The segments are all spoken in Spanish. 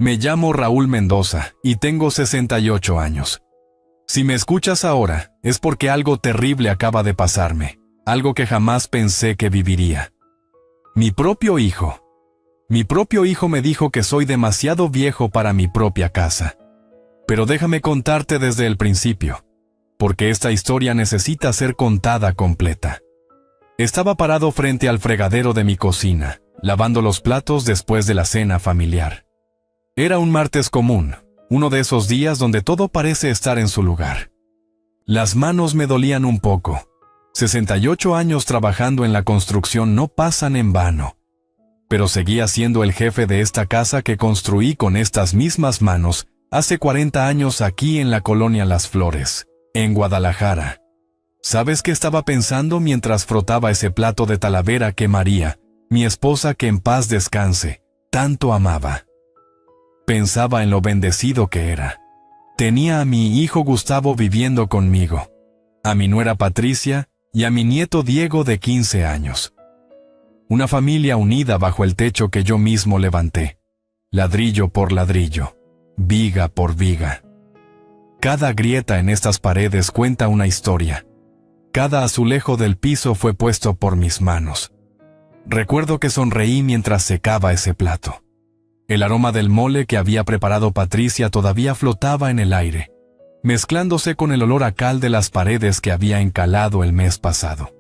Me llamo Raúl Mendoza y tengo 68 años. Si me escuchas ahora, es porque algo terrible acaba de pasarme, algo que jamás pensé que viviría. Mi propio hijo me dijo que soy demasiado viejo para mi propia casa. Pero déjame contarte desde el principio, porque esta historia necesita ser contada completa. Estaba parado frente al fregadero de mi cocina, lavando los platos después de la cena familiar. Era un martes común, uno de esos días donde todo parece estar en su lugar. Las manos me dolían un poco. 68 años trabajando en la construcción no pasan en vano. Pero seguía siendo el jefe de esta casa que construí con estas mismas manos hace 40 años aquí en la colonia Las Flores, en Guadalajara. ¿Sabes qué estaba pensando mientras frotaba ese plato de Talavera que María, mi esposa que en paz descanse, tanto amaba? Pensaba en lo bendecido que era. Tenía a mi hijo Gustavo viviendo conmigo, a mi nuera Patricia y a mi nieto Diego de 15 años. Una familia unida bajo el techo que yo mismo levanté, ladrillo por ladrillo, viga por viga. Cada grieta en estas paredes cuenta una historia. Cada azulejo del piso fue puesto por mis manos. Recuerdo que sonreí mientras secaba ese plato. El aroma del mole que había preparado Patricia todavía flotaba en el aire, mezclándose con el olor a cal de las paredes que había encalado el mes pasado.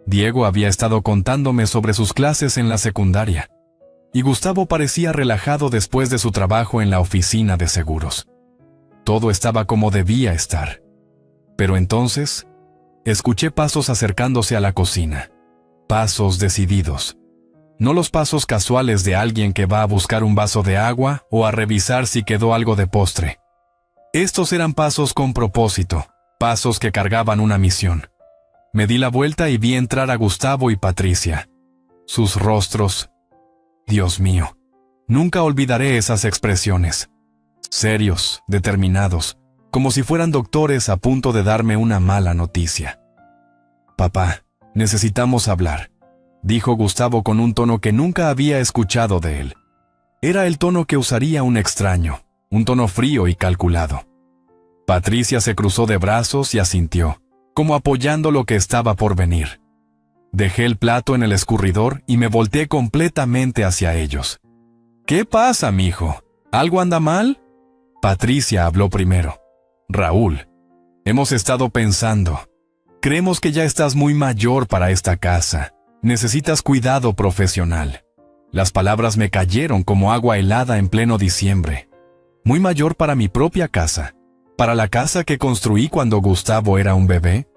Diego había estado contándome sobre sus clases en la secundaria, y Gustavo parecía relajado después de su trabajo en la oficina de seguros. Todo estaba como debía estar. Pero entonces, escuché pasos acercándose a la cocina. Pasos decididos. No los pasos casuales de alguien que va a buscar un vaso de agua o a revisar si quedó algo de postre. Estos eran pasos con propósito, pasos que cargaban una misión. Me di la vuelta y vi entrar a Gustavo y Patricia. Sus rostros. Dios mío, nunca olvidaré esas expresiones. Serios, determinados, como si fueran doctores a punto de darme una mala noticia. Papá, necesitamos hablar, dijo Gustavo con un tono que nunca había escuchado de él. Era el tono que usaría un extraño, un tono frío y calculado. Patricia se cruzó de brazos y asintió, como apoyando lo que estaba por venir. Dejé el plato en el escurridor y me volteé completamente hacia ellos. ¿Qué pasa, mijo? ¿Algo anda mal? Patricia habló primero. Raúl, hemos estado pensando. Creemos que ya estás muy mayor para esta casa. Necesitas cuidado profesional. Las palabras me cayeron como agua helada en pleno diciembre. Muy mayor para mi propia casa. Para la casa que construí cuando Gustavo era un bebé.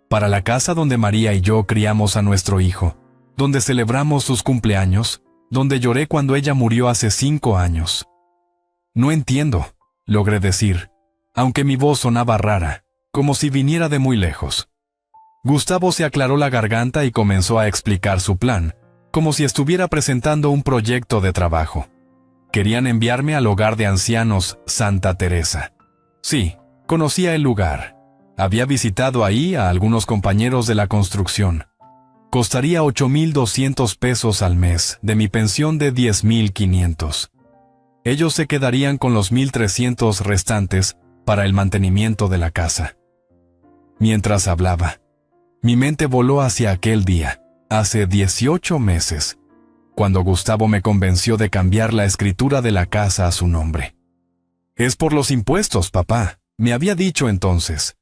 Para la casa donde María y yo criamos a nuestro hijo. Donde celebramos sus cumpleaños. Donde lloré cuando ella murió hace 5 años. No entiendo, logré decir, aunque mi voz sonaba rara, como si viniera de muy lejos. Gustavo se aclaró la garganta y comenzó a explicar su plan, como si estuviera presentando un proyecto de trabajo. Querían enviarme al hogar de ancianos Santa Teresa. Sí, conocía el lugar. Había visitado ahí a algunos compañeros de la construcción. Costaría 8,200 pesos al mes de mi pensión de 10,500. Ellos se quedarían con los 1,300 restantes para el mantenimiento de la casa. Mientras hablaba, mi mente voló hacia aquel día, hace 18 meses, cuando Gustavo me convenció de cambiar la escritura de la casa a su nombre. Es por los impuestos, papá, me había dicho entonces.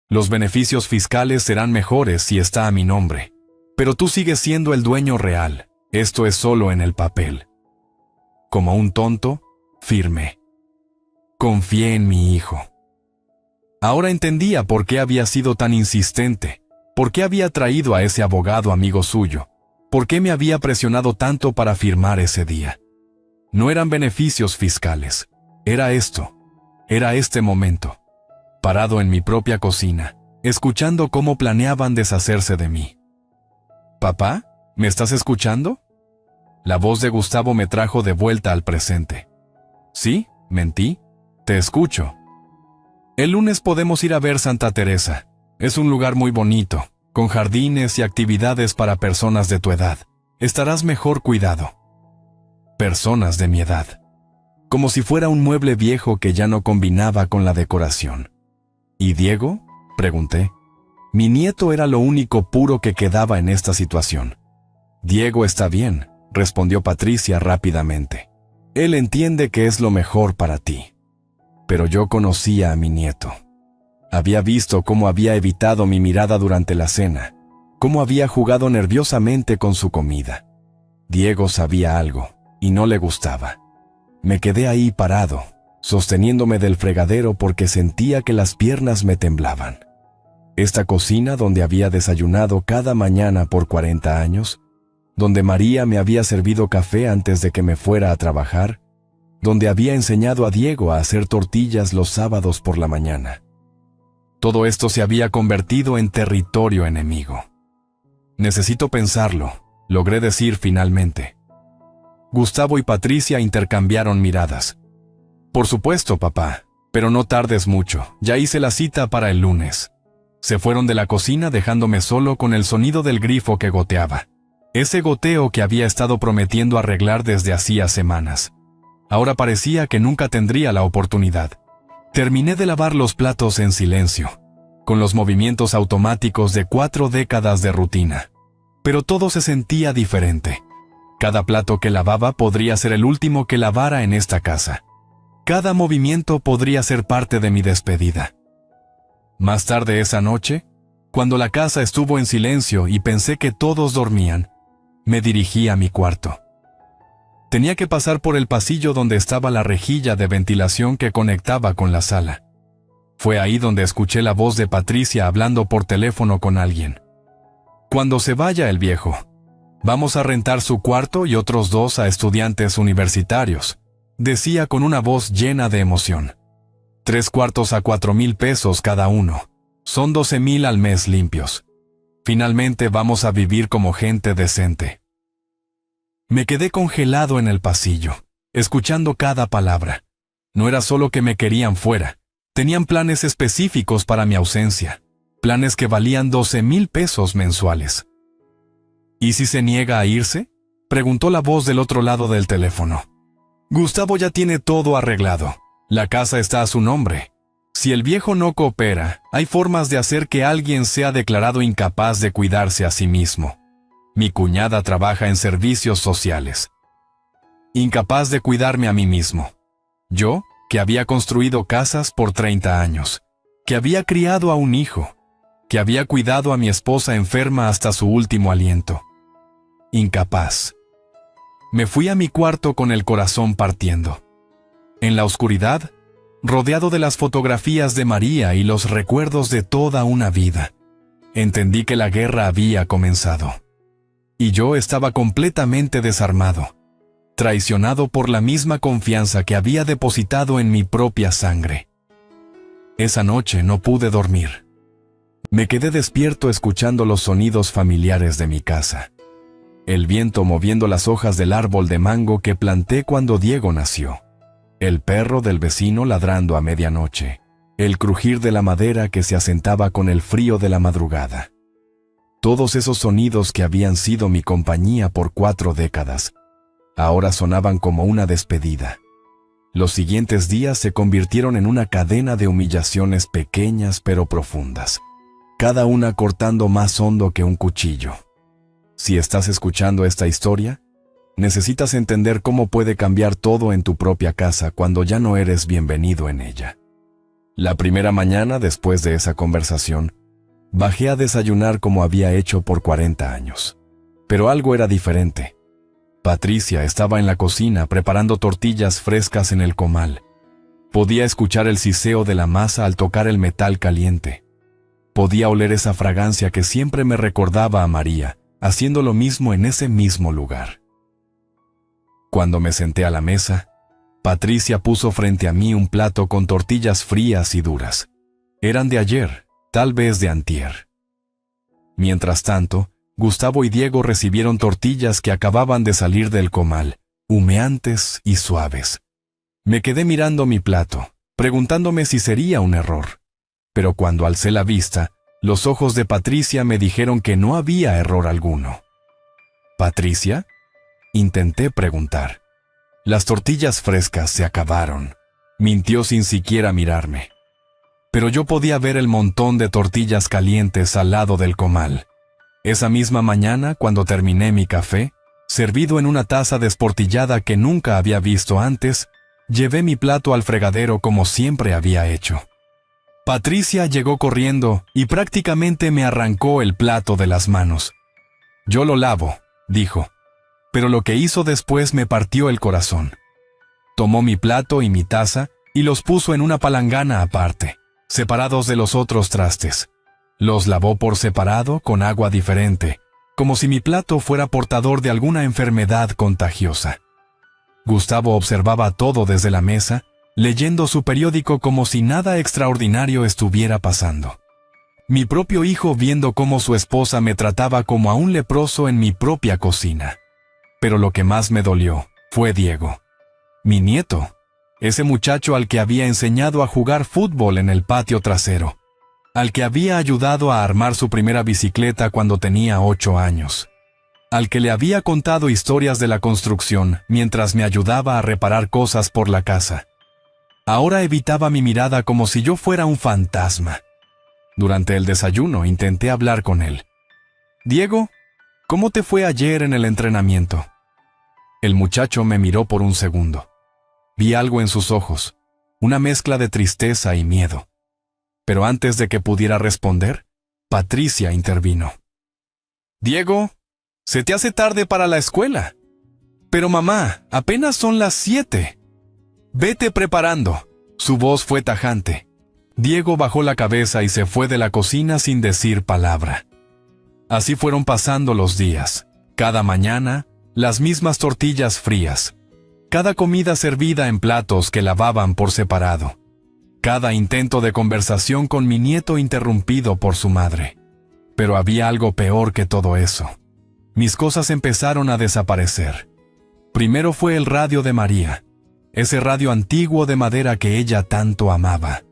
Los beneficios fiscales serán mejores si está a mi nombre. Pero tú sigues siendo el dueño real, esto es solo en el papel. Como un tonto, firme. Confié en mi hijo. Ahora entendía por qué había sido tan insistente, por qué había traído a ese abogado amigo suyo, por qué me había presionado tanto para firmar ese día. No eran beneficios fiscales, era esto, era este momento, parado en mi propia cocina, escuchando cómo planeaban deshacerse de mí. «Papá, ¿me estás escuchando?» La voz de Gustavo me trajo de vuelta al presente. «Sí, mentí. Te escucho. El lunes podemos ir a ver Santa Teresa. Es un lugar muy bonito, con jardines y actividades para personas de tu edad. Estarás mejor cuidado». Personas de mi edad. como si fuera un mueble viejo que ya no combinaba con la decoración. ¿Y Diego?, pregunté. Mi nieto era lo único puro que quedaba en esta situación. Diego está bien, respondió Patricia rápidamente. Él entiende que es lo mejor para ti. Pero yo conocía a mi nieto. Había visto cómo había evitado mi mirada durante la cena, cómo había jugado nerviosamente con su comida. Diego sabía algo, y no le gustaba. Me quedé ahí parado, sosteniéndome del fregadero porque sentía que las piernas me temblaban. Esta cocina donde había desayunado cada mañana por 40 años, donde María me había servido café antes de que me fuera a trabajar, donde había enseñado a Diego a hacer tortillas los sábados por la mañana. Todo esto se había convertido en territorio enemigo. Necesito pensarlo, logré decir finalmente. Gustavo y Patricia intercambiaron miradas. Por supuesto, papá, pero no tardes mucho, ya hice la cita para el lunes. Se fueron de la cocina dejándome solo con el sonido del grifo que goteaba. Ese goteo que había estado prometiendo arreglar desde hacía semanas. Ahora parecía que nunca tendría la oportunidad. Terminé de lavar los platos en silencio, con los movimientos automáticos de 4 décadas de rutina. Pero todo se sentía diferente. Cada plato que lavaba podría ser el último que lavara en esta casa. Cada movimiento podría ser parte de mi despedida. Más tarde esa noche, cuando la casa estuvo en silencio y pensé que todos dormían, me dirigí a mi cuarto. Tenía que pasar por el pasillo donde estaba la rejilla de ventilación que conectaba con la sala. Fue ahí donde escuché la voz de Patricia hablando por teléfono con alguien. Cuando se vaya el viejo, vamos a rentar su cuarto y otros 2 a estudiantes universitarios, decía con una voz llena de emoción. 3 cuartos a 4,000 pesos cada uno. Son 12,000 al mes limpios. Finalmente vamos a vivir como gente decente. Me quedé congelado en el pasillo, escuchando cada palabra. No era solo que me querían fuera, tenían planes específicos para mi ausencia, planes que valían 12,000 pesos mensuales. ¿Y si se niega a irse?, preguntó la voz del otro lado del teléfono. Gustavo ya tiene todo arreglado. La casa está a su nombre. Si el viejo no coopera, hay formas de hacer que alguien sea declarado incapaz de cuidarse a sí mismo. Mi cuñada trabaja en servicios sociales. Incapaz de cuidarme a mí mismo. Yo, que había construido casas por 30 años, que había criado a un hijo, que había cuidado a mi esposa enferma hasta su último aliento. Incapaz. Me fui a mi cuarto con el corazón partiendo. En la oscuridad, rodeado de las fotografías de María y los recuerdos de toda una vida, entendí que la guerra había comenzado. Y yo estaba completamente desarmado, traicionado por la misma confianza que había depositado en mi propia sangre. Esa noche no pude dormir. Me quedé despierto escuchando los sonidos familiares de mi casa. El viento moviendo las hojas del árbol de mango que planté cuando Diego nació. El perro del vecino ladrando a medianoche. El crujir de la madera que se asentaba con el frío de la madrugada. Todos esos sonidos que habían sido mi compañía por 4 décadas, ahora sonaban como una despedida. Los siguientes días se convirtieron en una cadena de humillaciones pequeñas pero profundas, cada una cortando más hondo que un cuchillo. Si estás escuchando esta historia, necesitas entender cómo puede cambiar todo en tu propia casa cuando ya no eres bienvenido en ella. La primera mañana después de esa conversación, bajé a desayunar como había hecho por 40 años. Pero algo era diferente. Patricia estaba en la cocina preparando tortillas frescas en el comal. Podía escuchar el siseo de la masa al tocar el metal caliente. Podía oler esa fragancia que siempre me recordaba a María, haciendo lo mismo en ese mismo lugar. Cuando me senté a la mesa, Patricia puso frente a mí un plato con tortillas frías y duras. Eran de ayer, tal vez de antier. Mientras tanto, Gustavo y Diego recibieron tortillas que acababan de salir del comal, humeantes y suaves. Me quedé mirando mi plato, preguntándome si sería un error. Pero cuando alcé la vista, los ojos de Patricia me dijeron que no había error alguno. ¿Patricia?, intenté preguntar. Las tortillas frescas se acabaron. Mintió sin siquiera mirarme. Pero yo podía ver el montón de tortillas calientes al lado del comal. Esa misma mañana, cuando terminé mi café, servido en una taza desportillada que nunca había visto antes, llevé mi plato al fregadero como siempre había hecho. Patricia llegó corriendo y prácticamente me arrancó el plato de las manos. «Yo lo lavo», dijo, pero lo que hizo después me partió el corazón. Tomó mi plato y mi taza y los puso en una palangana aparte, separados de los otros trastes. Los lavó por separado con agua diferente, como si mi plato fuera portador de alguna enfermedad contagiosa. Gustavo observaba todo desde la mesa, leyendo su periódico como si nada extraordinario estuviera pasando. Mi propio hijo viendo cómo su esposa me trataba como a un leproso en mi propia cocina. Pero lo que más me dolió fue Diego, mi nieto, ese muchacho al que había enseñado a jugar fútbol en el patio trasero, al que había ayudado a armar su primera bicicleta cuando tenía 8 años, al que le había contado historias de la construcción mientras me ayudaba a reparar cosas por la casa. Ahora evitaba mi mirada como si yo fuera un fantasma. Durante el desayuno intenté hablar con él. «Diego, ¿cómo te fue ayer en el entrenamiento?» El muchacho me miró por un segundo. Vi algo en sus ojos, una mezcla de tristeza y miedo. Pero antes de que pudiera responder, Patricia intervino. «Diego, se te hace tarde para la escuela». «Pero mamá, apenas son las 7. Vete preparando». Su voz fue tajante. Diego bajó la cabeza y se fue de la cocina sin decir palabra. Así fueron pasando los días. Cada mañana, las mismas tortillas frías. Cada comida servida en platos que lavaban por separado. Cada intento de conversación con mi nieto interrumpido por su madre. Pero había algo peor que todo eso. Mis cosas empezaron a desaparecer. Primero fue el radio de María, ese radio antiguo de madera que ella tanto amaba,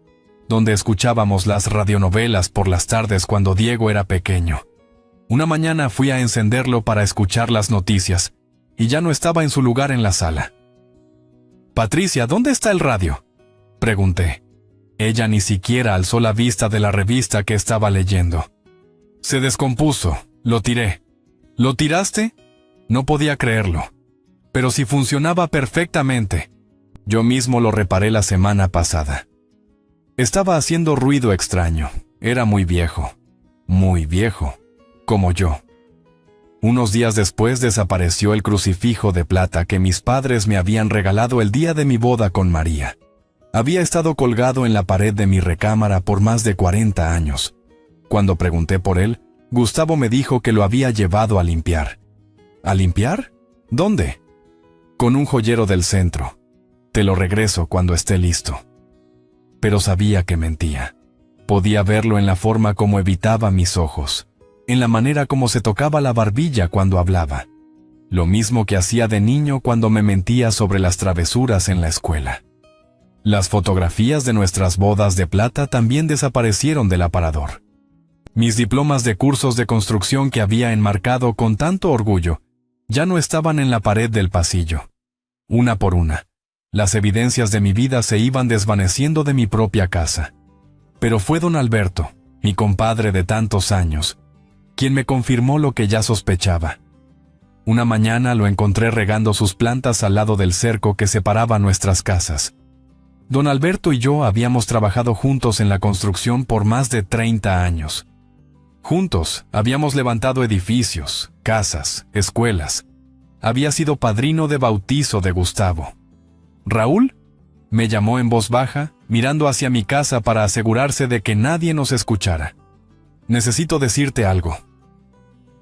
donde escuchábamos las radionovelas por las tardes cuando Diego era pequeño. Una mañana fui a encenderlo para escuchar las noticias, y ya no estaba en su lugar en la sala. «Patricia, ¿dónde está el radio?», pregunté. Ella ni siquiera alzó la vista de la revista que estaba leyendo. «Se descompuso, lo tiré». «¿Lo tiraste?». No podía creerlo. Pero si funcionaba perfectamente. Yo mismo lo reparé la semana pasada. Estaba haciendo ruido extraño. Era muy viejo, como yo. Unos días después desapareció el crucifijo de plata que mis padres me habían regalado el día de mi boda con María. Había estado colgado en la pared de mi recámara por más de 40 años. Cuando pregunté por él, Gustavo me dijo que lo había llevado a limpiar. ¿A limpiar? ¿Dónde? Con un joyero del centro. Te lo regreso cuando esté listo. Pero sabía que mentía. Podía verlo en la forma como evitaba mis ojos, en la manera como se tocaba la barbilla cuando hablaba. Lo mismo que hacía de niño cuando me mentía sobre las travesuras en la escuela. Las fotografías de nuestras bodas de plata también desaparecieron del aparador. Mis diplomas de cursos de construcción que había enmarcado con tanto orgullo ya no estaban en la pared del pasillo. Una por una, las evidencias de mi vida se iban desvaneciendo de mi propia casa. Pero fue don Alberto, mi compadre de tantos años, quien me confirmó lo que ya sospechaba. Una mañana lo encontré regando sus plantas al lado del cerco que separaba nuestras casas. Don Alberto y yo habíamos trabajado juntos en la construcción por más de 30 años. Juntos habíamos levantado edificios, casas, escuelas. Había sido padrino de bautizo de Gustavo. «¿Raúl?», me llamó en voz baja, mirando hacia mi casa para asegurarse de que nadie nos escuchara. «Necesito decirte algo».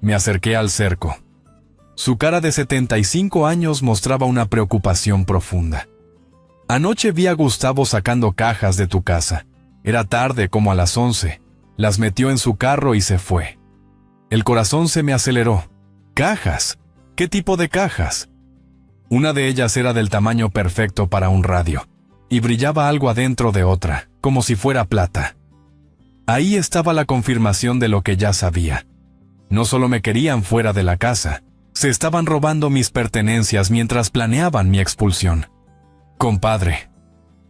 Me acerqué al cerco. Su cara de 75 años mostraba una preocupación profunda. «Anoche vi a Gustavo sacando cajas de tu casa. Era tarde, como a las 11. Las metió en su carro y se fue». El corazón se me aceleró. «¿Cajas? ¿Qué tipo de cajas?». Una de ellas era del tamaño perfecto para un radio, y brillaba algo adentro de otra, como si fuera plata. Ahí estaba la confirmación de lo que ya sabía. No solo me querían fuera de la casa, Se estaban robando mis pertenencias mientras planeaban mi expulsión. Compadre.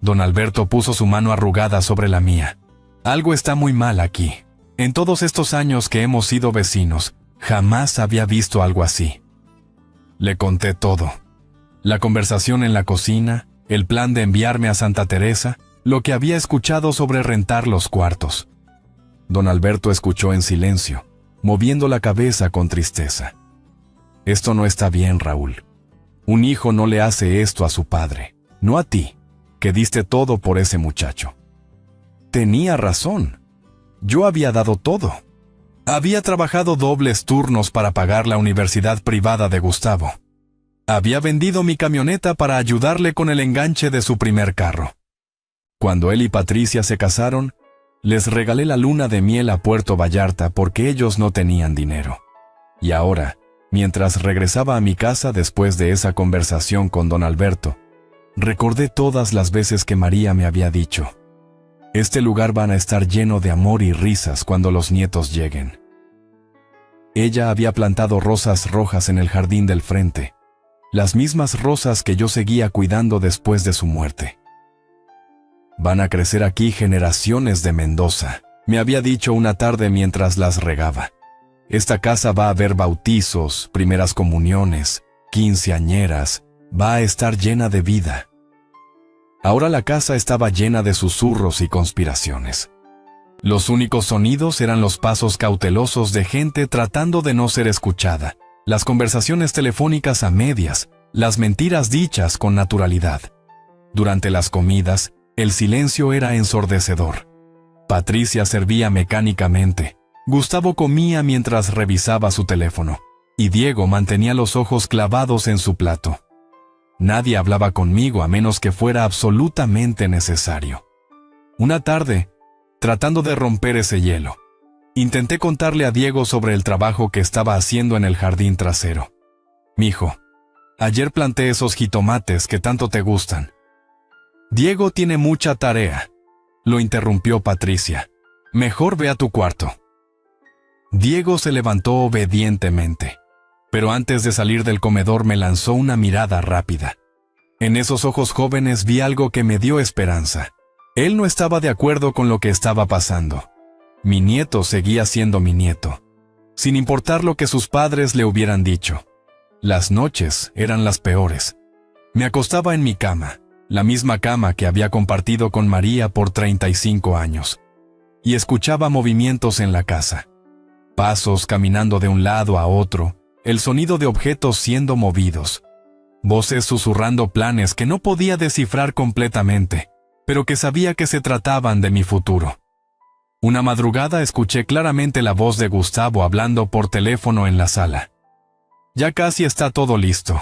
Don Alberto puso su mano arrugada sobre la mía. Algo está muy mal aquí. En todos estos años que hemos sido vecinos, jamás había visto algo así. Le conté todo. La conversación en la cocina, el plan de enviarme a Santa Teresa, lo que había escuchado sobre rentar los cuartos. Don Alberto escuchó en silencio, moviendo la cabeza con tristeza. Esto no está bien, Raúl. Un hijo no le hace esto a su padre, no a ti, que diste todo por ese muchacho. Tenía razón. Yo había dado todo. Había trabajado dobles turnos para pagar la universidad privada de Gustavo. Había vendido mi camioneta para ayudarle con el enganche de su primer carro. Cuando él y Patricia se casaron, les regalé la luna de miel a Puerto Vallarta porque ellos no tenían dinero. Y ahora, mientras regresaba a mi casa después de esa conversación con don Alberto, recordé todas las veces que María me había dicho: este lugar van a estar lleno de amor y risas cuando los nietos lleguen. Ella había plantado rosas rojas en el jardín del frente, las mismas rosas que yo seguía cuidando después de su muerte. Van a crecer aquí generaciones de Mendoza, me había dicho una tarde mientras las regaba. Esta casa va a haber bautizos, primeras comuniones, quinceañeras, va a estar llena de vida. Ahora la casa estaba llena de susurros y conspiraciones. Los únicos sonidos eran los pasos cautelosos de gente tratando de no ser escuchada, las conversaciones telefónicas a medias, las mentiras dichas con naturalidad. Durante las comidas, el silencio era ensordecedor. Patricia servía mecánicamente, Gustavo comía mientras revisaba su teléfono, y Diego mantenía los ojos clavados en su plato. Nadie hablaba conmigo a menos que fuera absolutamente necesario. Una tarde, tratando de romper ese hielo, intenté contarle a Diego sobre el trabajo que estaba haciendo en el jardín trasero. Mijo, ayer planté esos jitomates que tanto te gustan. Diego tiene mucha tarea, lo interrumpió Patricia. Mejor ve a tu cuarto. Diego se levantó obedientemente, pero antes de salir del comedor me lanzó una mirada rápida. En esos ojos jóvenes vi algo que me dio esperanza. Él no estaba de acuerdo con lo que estaba pasando. Mi nieto seguía siendo mi nieto, sin importar lo que sus padres le hubieran dicho. Las noches eran las peores. Me acostaba en mi cama, la misma cama que había compartido con María por 35 años, y escuchaba movimientos en la casa. Pasos caminando de un lado a otro, el sonido de objetos siendo movidos. Voces susurrando planes que no podía descifrar completamente, pero que sabía que se trataban de mi futuro. Una madrugada escuché claramente la voz de Gustavo hablando por teléfono en la sala. Ya casi está todo listo.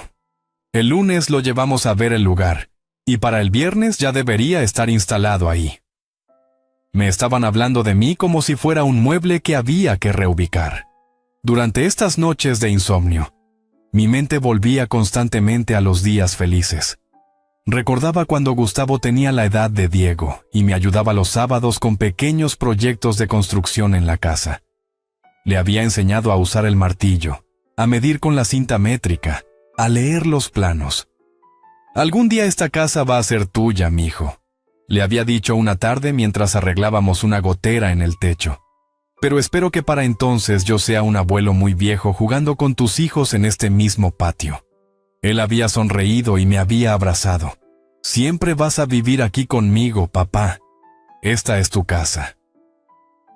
El lunes lo llevamos a ver el lugar, y para el viernes ya debería estar instalado ahí. Me estaban hablando de mí como si fuera un mueble que había que reubicar. Durante estas noches de insomnio, mi mente volvía constantemente a los días felices. Recordaba cuando Gustavo tenía la edad de Diego y me ayudaba los sábados con pequeños proyectos de construcción en la casa. Le había enseñado a usar el martillo, a medir con la cinta métrica, a leer los planos. Algún día esta casa va a ser tuya, mijo, le había dicho una tarde mientras arreglábamos una gotera en el techo. Pero espero que para entonces yo sea un abuelo muy viejo jugando con tus hijos en este mismo patio. Él había sonreído y me había abrazado. Siempre vas a vivir aquí conmigo, papá. Esta es tu casa.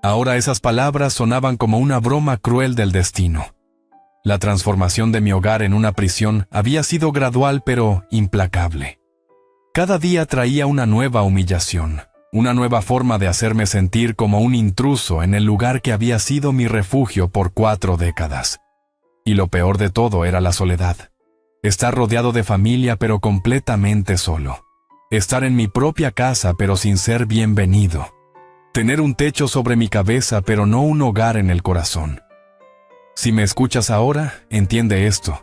Ahora esas palabras sonaban como una broma cruel del destino. La transformación de mi hogar en una prisión había sido gradual pero implacable. Cada día traía una nueva humillación, una nueva forma de hacerme sentir como un intruso en el lugar que había sido mi refugio por 4 décadas. Y lo peor de todo era la soledad. Estar rodeado de familia pero completamente solo. Estar en mi propia casa pero sin ser bienvenido. Tener un techo sobre mi cabeza pero no un hogar en el corazón. Si me escuchas ahora, entiende esto.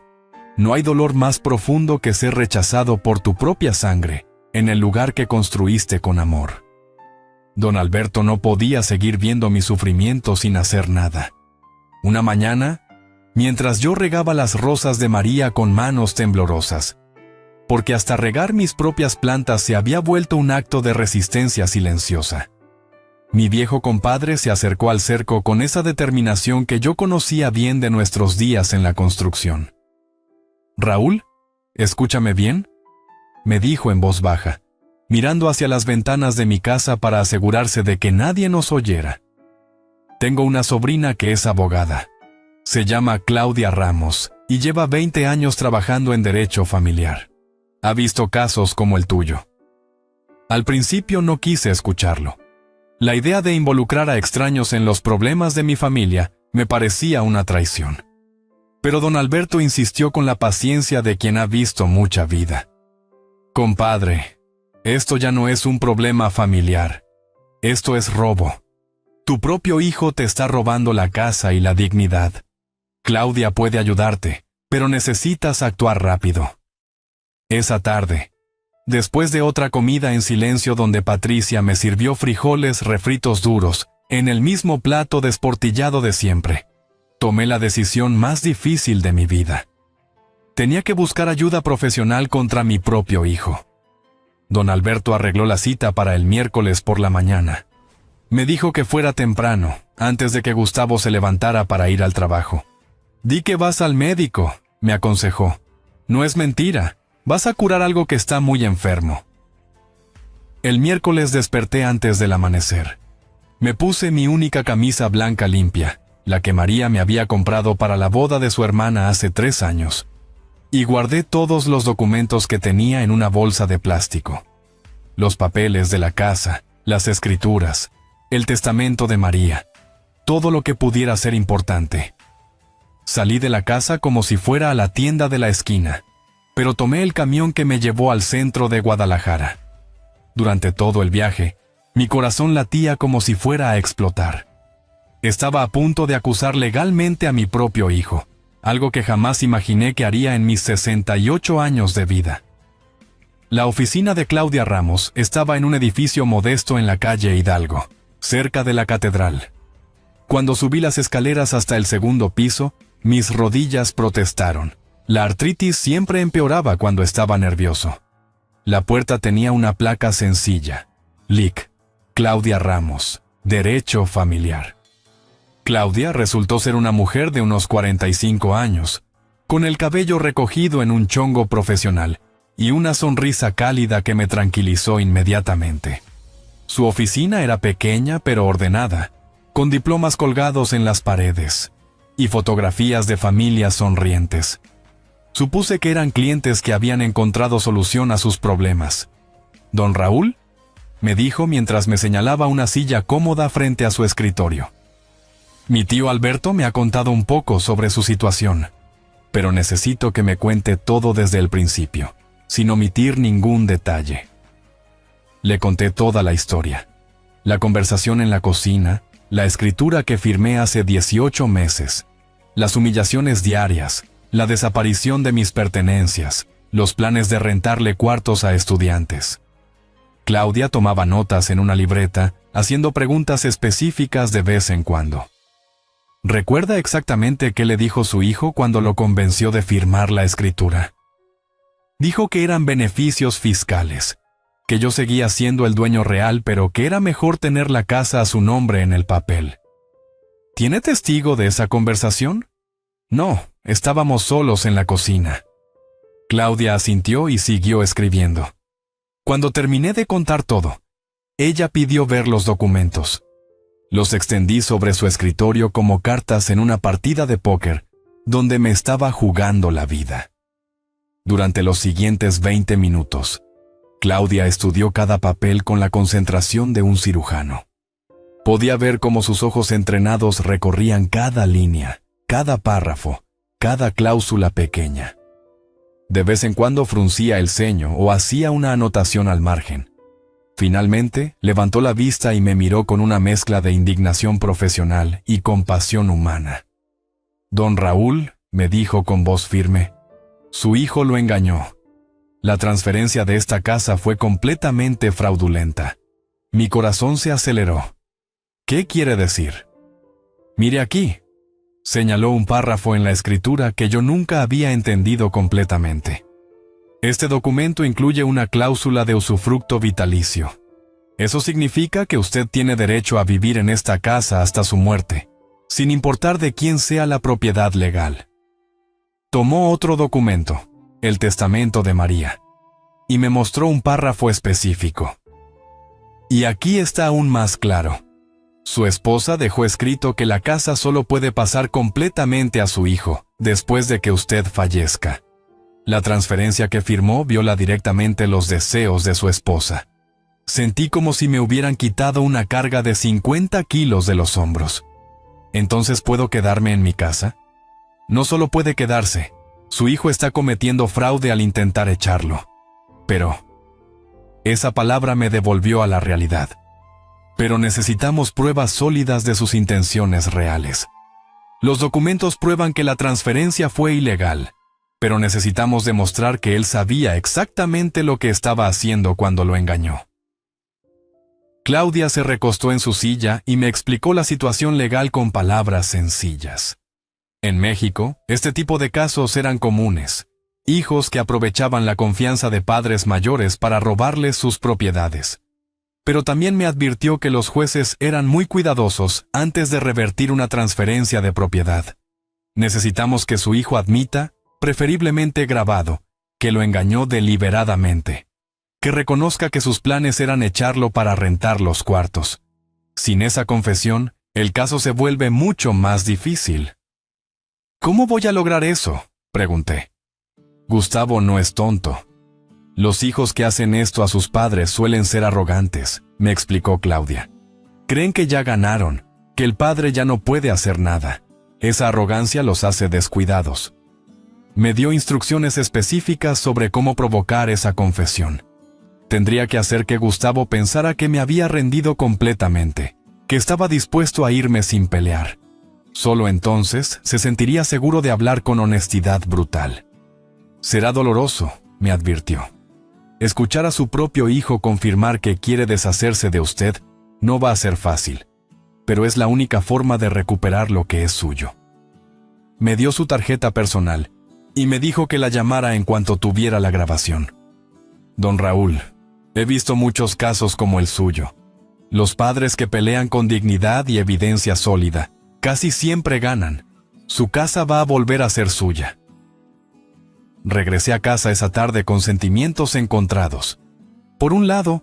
No hay dolor más profundo que ser rechazado por tu propia sangre en el lugar que construiste con amor. Don Alberto no podía seguir viendo mi sufrimiento sin hacer nada. Una mañana, mientras yo regaba las rosas de María con manos temblorosas, porque hasta regar mis propias plantas se había vuelto un acto de resistencia silenciosa. Mi viejo compadre se acercó al cerco con esa determinación que yo conocía bien de nuestros días en la construcción. «Raúl, escúchame bien», me dijo en voz baja, mirando hacia las ventanas de mi casa para asegurarse de que nadie nos oyera. «Tengo una sobrina que es abogada. Se llama Claudia Ramos y lleva 20 años trabajando en derecho familiar. Ha visto casos como el tuyo». Al principio no quise escucharlo. La idea de involucrar a extraños en los problemas de mi familia me parecía una traición. Pero don Alberto insistió con la paciencia de quien ha visto mucha vida. «Compadre, esto ya no es un problema familiar. Esto es robo. Tu propio hijo te está robando la casa y la dignidad. Claudia puede ayudarte, pero necesitas actuar rápido». Esa tarde, después de otra comida en silencio donde Patricia me sirvió frijoles refritos duros, en el mismo plato desportillado de siempre, tomé la decisión más difícil de mi vida. Tenía que buscar ayuda profesional contra mi propio hijo. Don Alberto arregló la cita para el miércoles por la mañana. Me dijo que fuera temprano, antes de que Gustavo se levantara para ir al trabajo. «Di que vas al médico», me aconsejó. «No es mentira. Vas a curar algo que está muy enfermo». El miércoles desperté antes del amanecer. Me puse mi única camisa blanca limpia, la que María me había comprado para la boda de su hermana hace 3 años, y guardé todos los documentos que tenía en una bolsa de plástico. Los papeles de la casa, las escrituras, el testamento de María, todo lo que pudiera ser importante. Salí de la casa como si fuera a la tienda de la esquina, pero tomé el camión que me llevó al centro de Guadalajara. Durante todo el viaje, mi corazón latía como si fuera a explotar. Estaba a punto de acusar legalmente a mi propio hijo, algo que jamás imaginé que haría en mis 68 años de vida. La oficina de Claudia Ramos estaba en un edificio modesto en la calle Hidalgo, cerca de la catedral. Cuando subí las escaleras hasta el segundo piso, mis rodillas protestaron. La artritis siempre empeoraba cuando estaba nervioso. La puerta tenía una placa sencilla. Lic. Claudia Ramos. Derecho familiar. Claudia resultó ser una mujer de unos 45 años, con el cabello recogido en un chongo profesional y una sonrisa cálida que me tranquilizó inmediatamente. Su oficina era pequeña pero ordenada, con diplomas colgados en las paredes y fotografías de familias sonrientes. Supuse que eran clientes que habían encontrado solución a sus problemas. «¿Don Raúl?», me dijo mientras me señalaba una silla cómoda frente a su escritorio. «Mi tío Alberto me ha contado un poco sobre su situación, pero necesito que me cuente todo desde el principio, sin omitir ningún detalle». Le conté toda la historia. La conversación en la cocina, la escritura que firmé hace 18 meses, las humillaciones diarias, la desaparición de mis pertenencias, los planes de rentarle cuartos a estudiantes. Claudia tomaba notas en una libreta, haciendo preguntas específicas de vez en cuando. ¿Recuerda exactamente qué le dijo su hijo cuando lo convenció de firmar la escritura? Dijo que eran beneficios fiscales, que yo seguía siendo el dueño real, pero que era mejor tener la casa a su nombre en el papel. ¿Tiene testigo de esa conversación? No, estábamos solos en la cocina. Claudia asintió y siguió escribiendo. Cuando terminé de contar todo, ella pidió ver los documentos. Los extendí sobre su escritorio como cartas en una partida de póker, donde me estaba jugando la vida. Durante los siguientes 20 minutos, Claudia estudió cada papel con la concentración de un cirujano. Podía ver cómo sus ojos entrenados recorrían cada línea, cada párrafo, cada cláusula pequeña. De vez en cuando fruncía el ceño o hacía una anotación al margen. Finalmente, levantó la vista y me miró con una mezcla de indignación profesional y compasión humana. «Don Raúl», me dijo con voz firme, «su hijo lo engañó. La transferencia de esta casa fue completamente fraudulenta. Mi corazón se aceleró. ¿Qué quiere decir? Mire aquí». Señaló un párrafo en la escritura que yo nunca había entendido completamente. Este documento incluye una cláusula de usufructo vitalicio. Eso significa que usted tiene derecho a vivir en esta casa hasta su muerte, sin importar de quién sea la propiedad legal. Tomó otro documento, el testamento de María, y me mostró un párrafo específico. Y aquí está aún más claro. Su esposa dejó escrito que la casa solo puede pasar completamente a su hijo, después de que usted fallezca. La transferencia que firmó viola directamente los deseos de su esposa. Sentí como si me hubieran quitado una carga de 50 kilos de los hombros. ¿Entonces puedo quedarme en mi casa? No solo puede quedarse, su hijo está cometiendo fraude al intentar echarlo. Pero esa palabra me devolvió a la realidad. Pero necesitamos pruebas sólidas de sus intenciones reales. Los documentos prueban que la transferencia fue ilegal, pero necesitamos demostrar que él sabía exactamente lo que estaba haciendo cuando lo engañó. Claudia se recostó en su silla y me explicó la situación legal con palabras sencillas. En México, este tipo de casos eran comunes. Hijos que aprovechaban la confianza de padres mayores para robarles sus propiedades. Pero también me advirtió que los jueces eran muy cuidadosos antes de revertir una transferencia de propiedad. Necesitamos que su hijo admita, preferiblemente grabado, que lo engañó deliberadamente. Que reconozca que sus planes eran echarlo para rentar los cuartos. Sin esa confesión, el caso se vuelve mucho más difícil. ¿Cómo voy a lograr eso?, pregunté. Gustavo no es tonto. Los hijos que hacen esto a sus padres suelen ser arrogantes, me explicó Claudia. Creen que ya ganaron, que el padre ya no puede hacer nada. Esa arrogancia los hace descuidados. Me dio instrucciones específicas sobre cómo provocar esa confesión. Tendría que hacer que Gustavo pensara que me había rendido completamente, que estaba dispuesto a irme sin pelear. Solo entonces se sentiría seguro de hablar con honestidad brutal. Será doloroso, me advirtió. Escuchar a su propio hijo confirmar que quiere deshacerse de usted no va a ser fácil, pero es la única forma de recuperar lo que es suyo. Me dio su tarjeta personal y me dijo que la llamara en cuanto tuviera la grabación. Don Raúl, he visto muchos casos como el suyo. Los padres que pelean con dignidad y evidencia sólida casi siempre ganan. Su casa va a volver a ser suya. Regresé a casa esa tarde con sentimientos encontrados. Por un lado,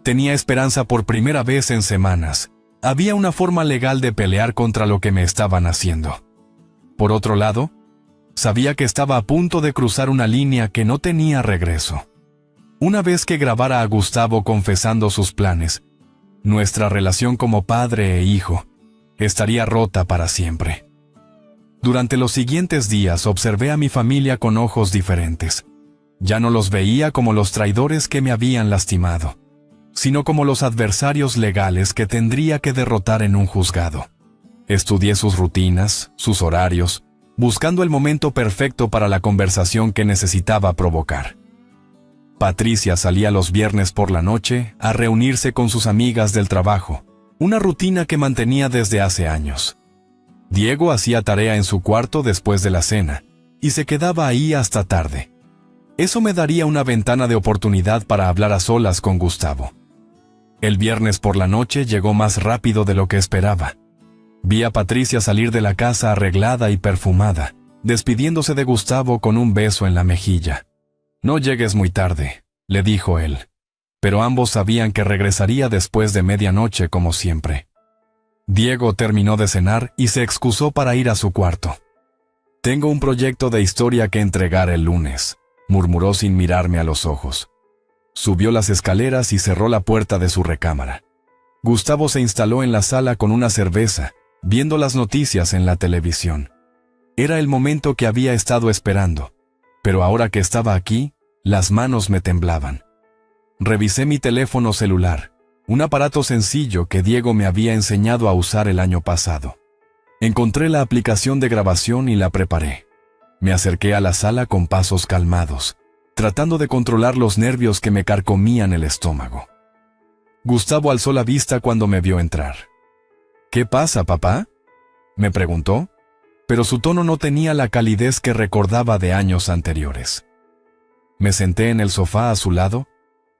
tenía esperanza por primera vez en semanas. Había una forma legal de pelear contra lo que me estaban haciendo. Por otro lado, sabía que estaba a punto de cruzar una línea que no tenía regreso. Una vez que grabara a Gustavo confesando sus planes, nuestra relación como padre e hijo estaría rota para siempre. Durante los siguientes días observé a mi familia con ojos diferentes. Ya no los veía como los traidores que me habían lastimado, sino como los adversarios legales que tendría que derrotar en un juzgado. Estudié sus rutinas, sus horarios, buscando el momento perfecto para la conversación que necesitaba provocar. Patricia salía los viernes por la noche a reunirse con sus amigas del trabajo, una rutina que mantenía desde hace años. Diego hacía tarea en su cuarto después de la cena, y se quedaba ahí hasta tarde. Eso me daría una ventana de oportunidad para hablar a solas con Gustavo. El viernes por la noche llegó más rápido de lo que esperaba. Vi a Patricia salir de la casa arreglada y perfumada, despidiéndose de Gustavo con un beso en la mejilla. «No llegues muy tarde», le dijo él. Pero ambos sabían que regresaría después de medianoche como siempre. Diego terminó de cenar y se excusó para ir a su cuarto. «Tengo un proyecto de historia que entregar el lunes», murmuró sin mirarme a los ojos. Subió las escaleras y cerró la puerta de su recámara. Gustavo se instaló en la sala con una cerveza, viendo las noticias en la televisión. Era el momento que había estado esperando, pero ahora que estaba aquí, las manos me temblaban. Revisé mi teléfono celular, un aparato sencillo que Diego me había enseñado a usar el año pasado. Encontré la aplicación de grabación y la preparé. Me acerqué a la sala con pasos calmados, tratando de controlar los nervios que me carcomían el estómago. Gustavo alzó la vista cuando me vio entrar. «¿Qué pasa, papá?», me preguntó. pero su tono no tenía la calidez que recordaba de años anteriores. Me senté en el sofá a su lado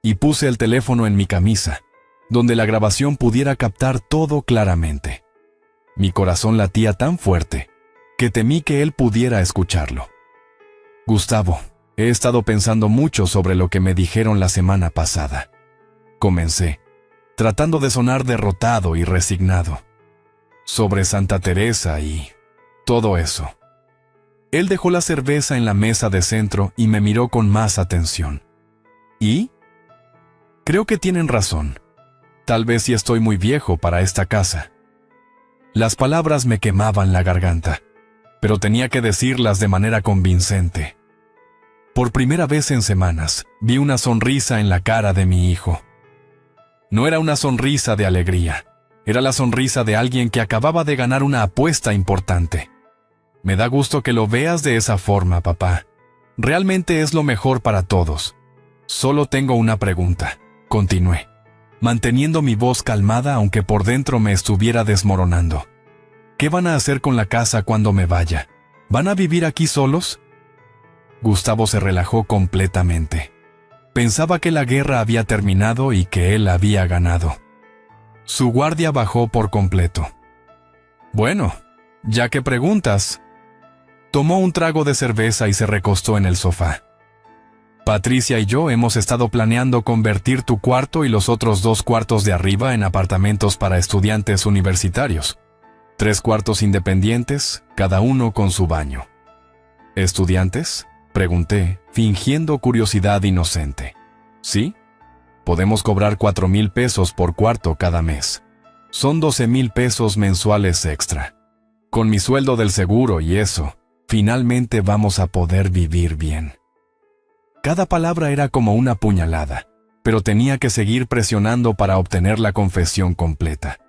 y puse el teléfono en mi camisa, donde la grabación pudiera captar todo claramente. Mi corazón latía tan fuerte que temí que él pudiera escucharlo. Gustavo, he estado pensando mucho sobre lo que me dijeron la semana pasada. Comencé, tratando de sonar derrotado y resignado. Sobre Santa Teresa y todo eso. Él dejó la cerveza en la mesa de centro y me miró con más atención. ¿Y? Creo que tienen razón. Tal vez sí estoy muy viejo para esta casa. Las palabras me quemaban la garganta, pero tenía que decirlas de manera convincente. Por primera vez en semanas, vi una sonrisa en la cara de mi hijo. No era una sonrisa de alegría, era la sonrisa de alguien que acababa de ganar una apuesta importante. Me da gusto que lo veas de esa forma, papá. Realmente es lo mejor para todos. Solo tengo una pregunta, continué, manteniendo mi voz calmada aunque por dentro me estuviera desmoronando. ¿Qué van a hacer con la casa cuando me vaya? ¿Van a vivir aquí solos? Gustavo se relajó completamente. Pensaba que la guerra había terminado y que él había ganado. Su guardia bajó por completo. Bueno, ya que preguntas. Tomó un trago de cerveza y se recostó en el sofá. Patricia y yo hemos estado planeando convertir tu cuarto y los otros 2 cuartos de arriba en apartamentos para estudiantes universitarios. 3 cuartos independientes, cada uno con su baño. ¿Estudiantes?, pregunté, fingiendo curiosidad inocente. ¿Sí? Podemos cobrar 4,000 pesos por cuarto cada mes. Son 12,000 pesos mensuales extra. Con mi sueldo del seguro y eso, finalmente vamos a poder vivir bien. Cada palabra era como una puñalada, pero tenía que seguir presionando para obtener la confesión completa.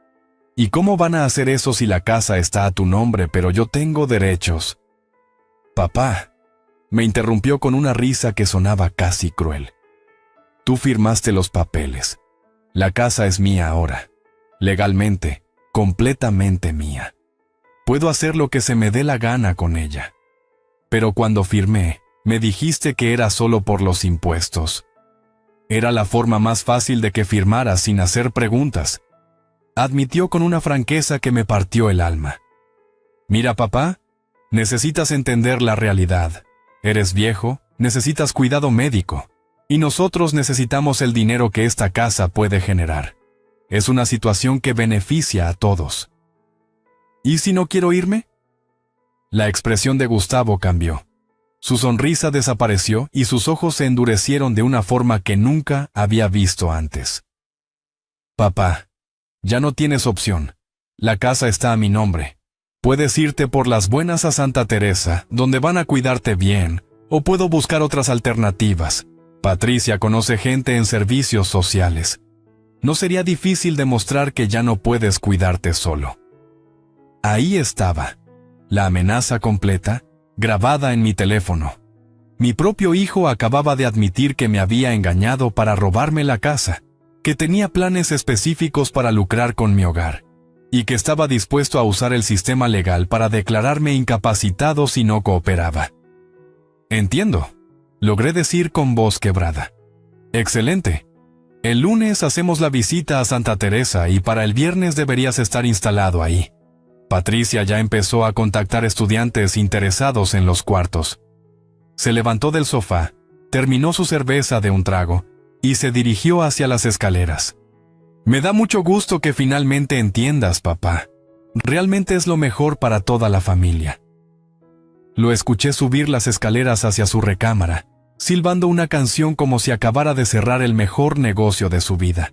¿Y cómo van a hacer eso si la casa está a tu nombre, pero yo tengo derechos? Papá, me interrumpió con una risa que sonaba casi cruel. Tú firmaste los papeles. La casa es mía ahora. Legalmente, completamente mía. Puedo hacer lo que se me dé la gana con ella. Pero cuando firmé, me dijiste que era solo por los impuestos. Era la forma más fácil de que firmara sin hacer preguntas. Admitió con una franqueza que me partió el alma. Mira, papá, necesitas entender la realidad. Eres viejo, necesitas cuidado médico, y nosotros necesitamos el dinero que esta casa puede generar. Es una situación que beneficia a todos. ¿Y si no quiero irme? La expresión de Gustavo cambió. Su sonrisa desapareció y sus ojos se endurecieron de una forma que nunca había visto antes. Papá, ya no tienes opción. La casa está a mi nombre. Puedes irte por las buenas a Santa Teresa, donde van a cuidarte bien, o puedo buscar otras alternativas. Patricia conoce gente en servicios sociales. No sería difícil demostrar que ya no puedes cuidarte solo. Ahí estaba, la amenaza completa, grabada en mi teléfono. Mi propio hijo acababa de admitir que me había engañado para robarme la casa, que tenía planes específicos para lucrar con mi hogar, y que estaba dispuesto a usar el sistema legal para declararme incapacitado si no cooperaba. Entiendo, logré decir con voz quebrada. Excelente. El lunes hacemos la visita a Santa Teresa y para el viernes deberías estar instalado ahí. Patricia ya empezó a contactar estudiantes interesados en los cuartos. Se levantó del sofá, terminó su cerveza de un trago y se dirigió hacia las escaleras. Me da mucho gusto que finalmente entiendas, papá. Realmente es lo mejor para toda la familia. Lo escuché subir las escaleras hacia su recámara, silbando una canción como si acabara de cerrar el mejor negocio de su vida.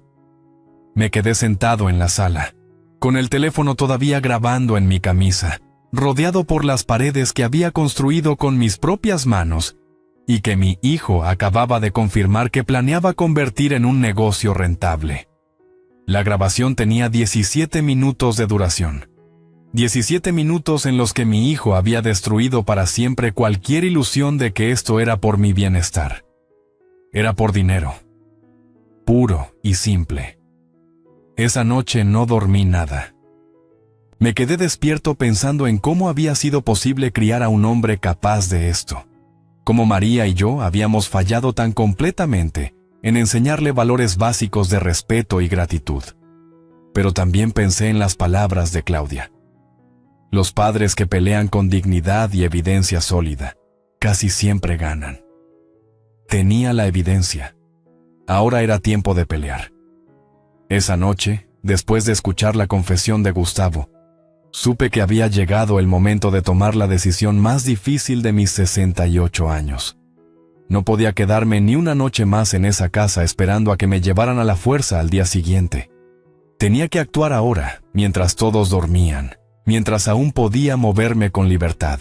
Me quedé sentado en la sala, con el teléfono todavía grabando en mi camisa, rodeado por las paredes que había construido con mis propias manos y que mi hijo acababa de confirmar que planeaba convertir en un negocio rentable. La grabación tenía 17 minutos de duración. 17 minutos en los que mi hijo había destruido para siempre cualquier ilusión de que esto era por mi bienestar. Era por dinero. Puro y simple. Esa noche no dormí nada. Me quedé despierto pensando en cómo había sido posible criar a un hombre capaz de esto. Cómo María y yo habíamos fallado tan completamente en enseñarle valores básicos de respeto y gratitud. Pero también pensé en las palabras de Claudia. Los padres que pelean con dignidad y evidencia sólida casi siempre ganan. Tenía la evidencia. Ahora era tiempo de pelear. Esa noche, después de escuchar la confesión de Gustavo, supe que había llegado el momento de tomar la decisión más difícil de mis 68 años. No podía quedarme ni una noche más en esa casa esperando a que me llevaran a la fuerza al día siguiente. Tenía que actuar ahora, mientras todos dormían, mientras aún podía moverme con libertad.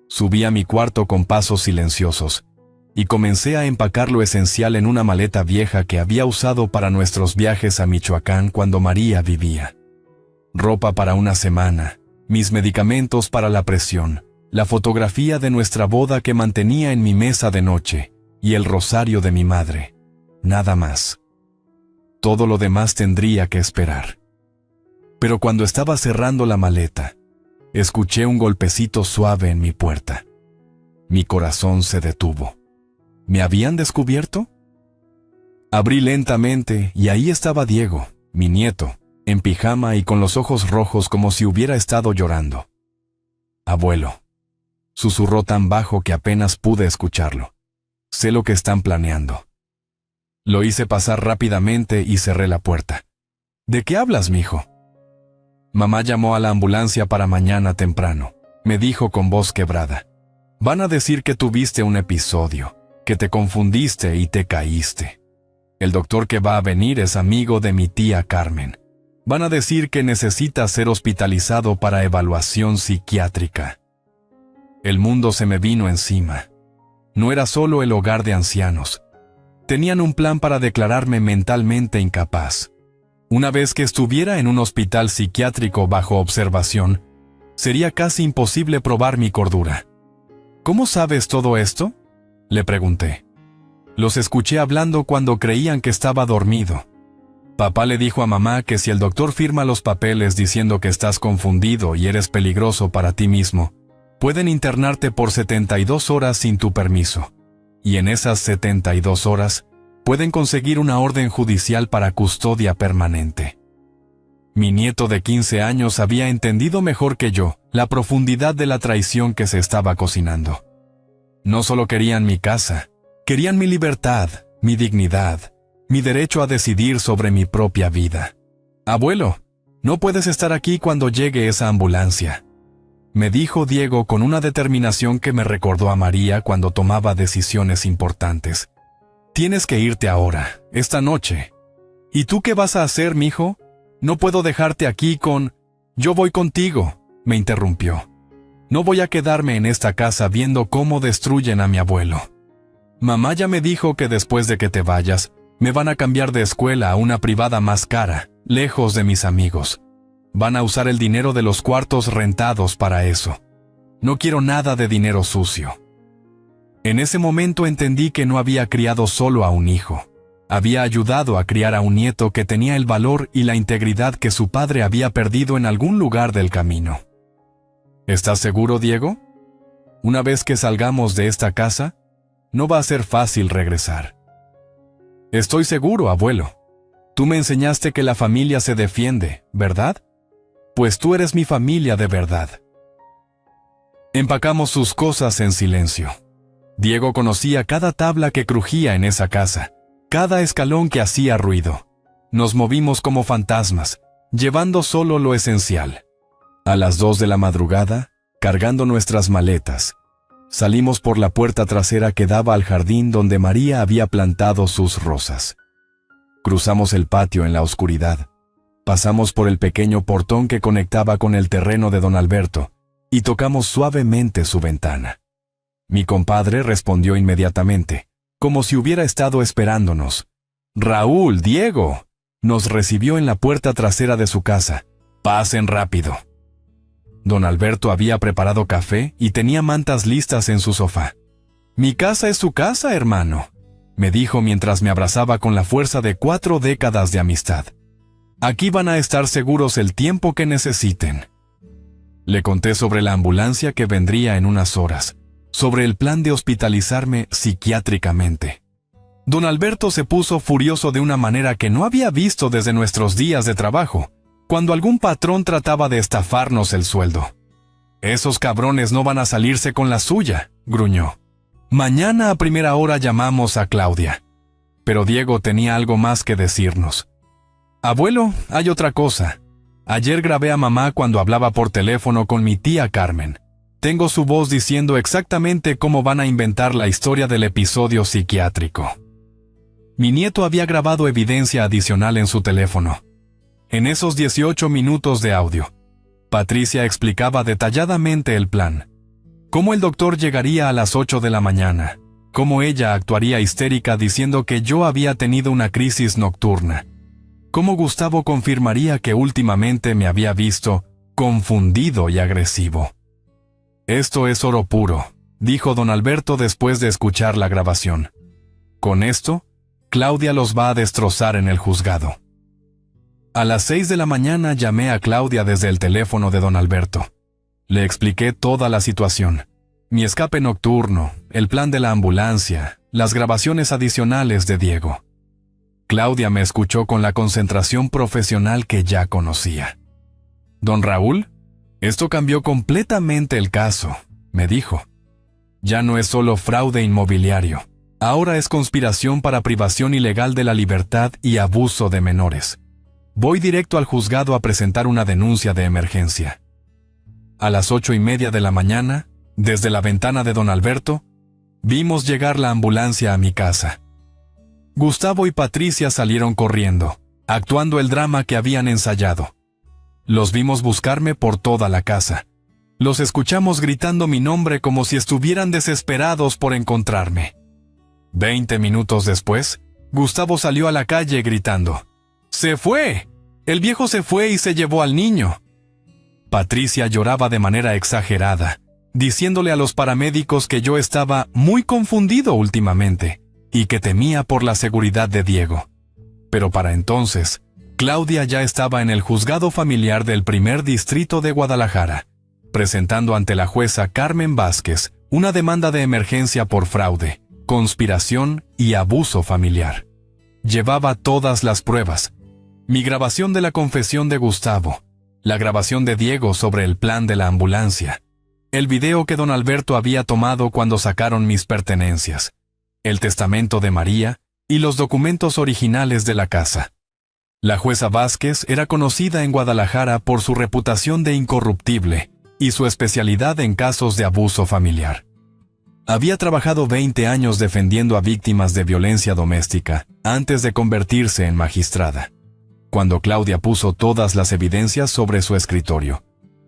Subí a mi cuarto con pasos silenciosos y comencé a empacar lo esencial en una maleta vieja que había usado para nuestros viajes a Michoacán cuando María vivía. Ropa para una semana, mis medicamentos para la presión, la fotografía de nuestra boda que mantenía en mi mesa de noche y el rosario de mi madre. Nada más. Todo lo demás tendría que esperar. Pero cuando estaba cerrando la maleta, escuché un golpecito suave en mi puerta. Mi corazón se detuvo. ¿Me habían descubierto? Abrí lentamente y ahí estaba Diego, mi nieto, en pijama y con los ojos rojos como si hubiera estado llorando. «Abuelo», susurró tan bajo que apenas pude escucharlo. «Sé lo que están planeando». Lo hice pasar rápidamente y cerré la puerta. «¿De qué hablas, mijo?» «Mamá llamó a la ambulancia para mañana temprano», me dijo con voz quebrada. «Van a decir que tuviste un episodio, que te confundiste y te caíste. El doctor que va a venir es amigo de mi tía Carmen. Van a decir que necesita ser hospitalizado para evaluación psiquiátrica». El mundo se me vino encima. No era solo el hogar de ancianos. Tenían un plan para declararme mentalmente incapaz. Una vez que estuviera en un hospital psiquiátrico bajo observación, sería casi imposible probar mi cordura. «¿Cómo sabes todo esto?», le pregunté. Los escuché hablando cuando creían que estaba dormido. Papá le dijo a mamá que si el doctor firma los papeles diciendo que estás confundido y eres peligroso para ti mismo, pueden internarte por 72 horas sin tu permiso. Y en esas 72 horas, pueden conseguir una orden judicial para custodia permanente. Mi nieto de 15 años había entendido mejor que yo la profundidad de la traición que se estaba cocinando. No solo querían mi casa, querían mi libertad, mi dignidad, mi derecho a decidir sobre mi propia vida. «Abuelo, no puedes estar aquí cuando llegue esa ambulancia», me dijo Diego con una determinación que me recordó a María cuando tomaba decisiones importantes. «Tienes que irte ahora, esta noche». «¿Y tú qué vas a hacer, mijo? No puedo dejarte aquí con...» «Yo voy contigo», me interrumpió. «No voy a quedarme en esta casa viendo cómo destruyen a mi abuelo. Mamá ya me dijo que después de que te vayas, me van a cambiar de escuela a una privada más cara, lejos de mis amigos. Van a usar el dinero de los cuartos rentados para eso. No quiero nada de dinero sucio». En ese momento entendí que no había criado solo a un hijo. Había ayudado a criar a un nieto que tenía el valor y la integridad que su padre había perdido en algún lugar del camino. «¿Estás seguro, Diego? Una vez que salgamos de esta casa, no va a ser fácil regresar». «Estoy seguro, abuelo. Tú me enseñaste que la familia se defiende, ¿verdad? Pues tú eres mi familia de verdad». Empacamos sus cosas en silencio. Diego conocía cada tabla que crujía en esa casa, cada escalón que hacía ruido. Nos movimos como fantasmas, llevando solo lo esencial. A las 2 de la madrugada, cargando nuestras maletas, salimos por la puerta trasera que daba al jardín donde María había plantado sus rosas. Cruzamos el patio en la oscuridad, pasamos por el pequeño portón que conectaba con el terreno de don Alberto y tocamos suavemente su ventana. Mi compadre respondió inmediatamente, como si hubiera estado esperándonos. «Raúl, Diego», nos recibió en la puerta trasera de su casa. «Pasen rápido». Don Alberto había preparado café y tenía mantas listas en su sofá. «Mi casa es su casa, hermano», me dijo mientras me abrazaba con la fuerza de 4 décadas de amistad. Aquí van a estar seguros el tiempo que necesiten. Le conté sobre la ambulancia que vendría en unas horas, sobre el plan de hospitalizarme psiquiátricamente. Don Alberto se puso furioso de una manera que no había visto desde nuestros días de trabajo, cuando algún patrón trataba de estafarnos el sueldo. «Esos cabrones no van a salirse con la suya», gruñó. «Mañana a primera hora llamamos a Claudia». Pero Diego tenía algo más que decirnos. «Abuelo, hay otra cosa. Ayer grabé a mamá cuando hablaba por teléfono con mi tía Carmen. Tengo su voz diciendo exactamente cómo van a inventar la historia del episodio psiquiátrico». Mi nieto había grabado evidencia adicional en su teléfono. En esos 18 minutos de audio, Patricia explicaba detalladamente el plan. Cómo el doctor llegaría a las 8 de la mañana, cómo ella actuaría histérica diciendo que yo había tenido una crisis nocturna, cómo Gustavo confirmaría que últimamente me había visto confundido y agresivo. «Esto es oro puro», dijo don Alberto después de escuchar la grabación. «Con esto, Claudia los va a destrozar en el juzgado». A las 6 de la mañana llamé a Claudia desde el teléfono de don Alberto. Le expliqué toda la situación. Mi escape nocturno, el plan de la ambulancia, las grabaciones adicionales de Diego. Claudia me escuchó con la concentración profesional que ya conocía. «Don Raúl, esto cambió completamente el caso», me dijo. «Ya no es solo fraude inmobiliario. Ahora es conspiración para privación ilegal de la libertad y abuso de menores. Voy directo al juzgado a presentar una denuncia de emergencia». A las 8:30 de la mañana, desde la ventana de don Alberto, vimos llegar la ambulancia a mi casa. Gustavo y Patricia salieron corriendo, actuando el drama que habían ensayado. Los vimos buscarme por toda la casa. Los escuchamos gritando mi nombre como si estuvieran desesperados por encontrarme. 20 minutos después, Gustavo salió a la calle gritando: «¡Se fue! El viejo se fue y se llevó al niño». Patricia lloraba de manera exagerada, diciéndole a los paramédicos que yo estaba muy confundido últimamente y que temía por la seguridad de Diego. Pero para entonces, Claudia ya estaba en el juzgado familiar del primer distrito de Guadalajara, presentando ante la jueza Carmen Vázquez una demanda de emergencia por fraude, conspiración y abuso familiar. Llevaba todas las pruebas: mi grabación de la confesión de Gustavo, la grabación de Diego sobre el plan de la ambulancia, el video que don Alberto había tomado cuando sacaron mis pertenencias, el testamento de María y los documentos originales de la casa. La jueza Vázquez era conocida en Guadalajara por su reputación de incorruptible y su especialidad en casos de abuso familiar. Había trabajado 20 años defendiendo a víctimas de violencia doméstica antes de convertirse en magistrada. Cuando Claudia puso todas las evidencias sobre su escritorio,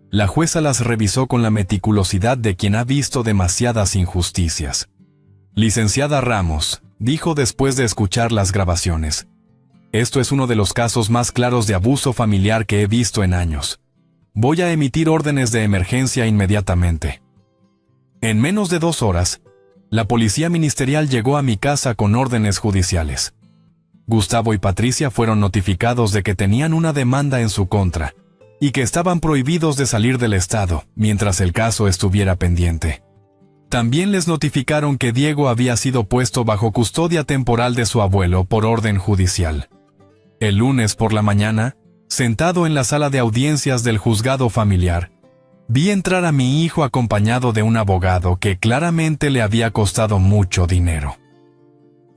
la jueza las revisó con la meticulosidad de quien ha visto demasiadas injusticias. «Licenciada Ramos», dijo después de escuchar las grabaciones, «esto es uno de los casos más claros de abuso familiar que he visto en años. Voy a emitir órdenes de emergencia inmediatamente». En menos de 2 horas, la policía ministerial llegó a mi casa con órdenes judiciales. Gustavo y Patricia fueron notificados de que tenían una demanda en su contra y que estaban prohibidos de salir del estado mientras el caso estuviera pendiente. También les notificaron que Diego había sido puesto bajo custodia temporal de su abuelo por orden judicial. El lunes por la mañana, sentado en la sala de audiencias del juzgado familiar, vi entrar a mi hijo acompañado de un abogado que claramente le había costado mucho dinero.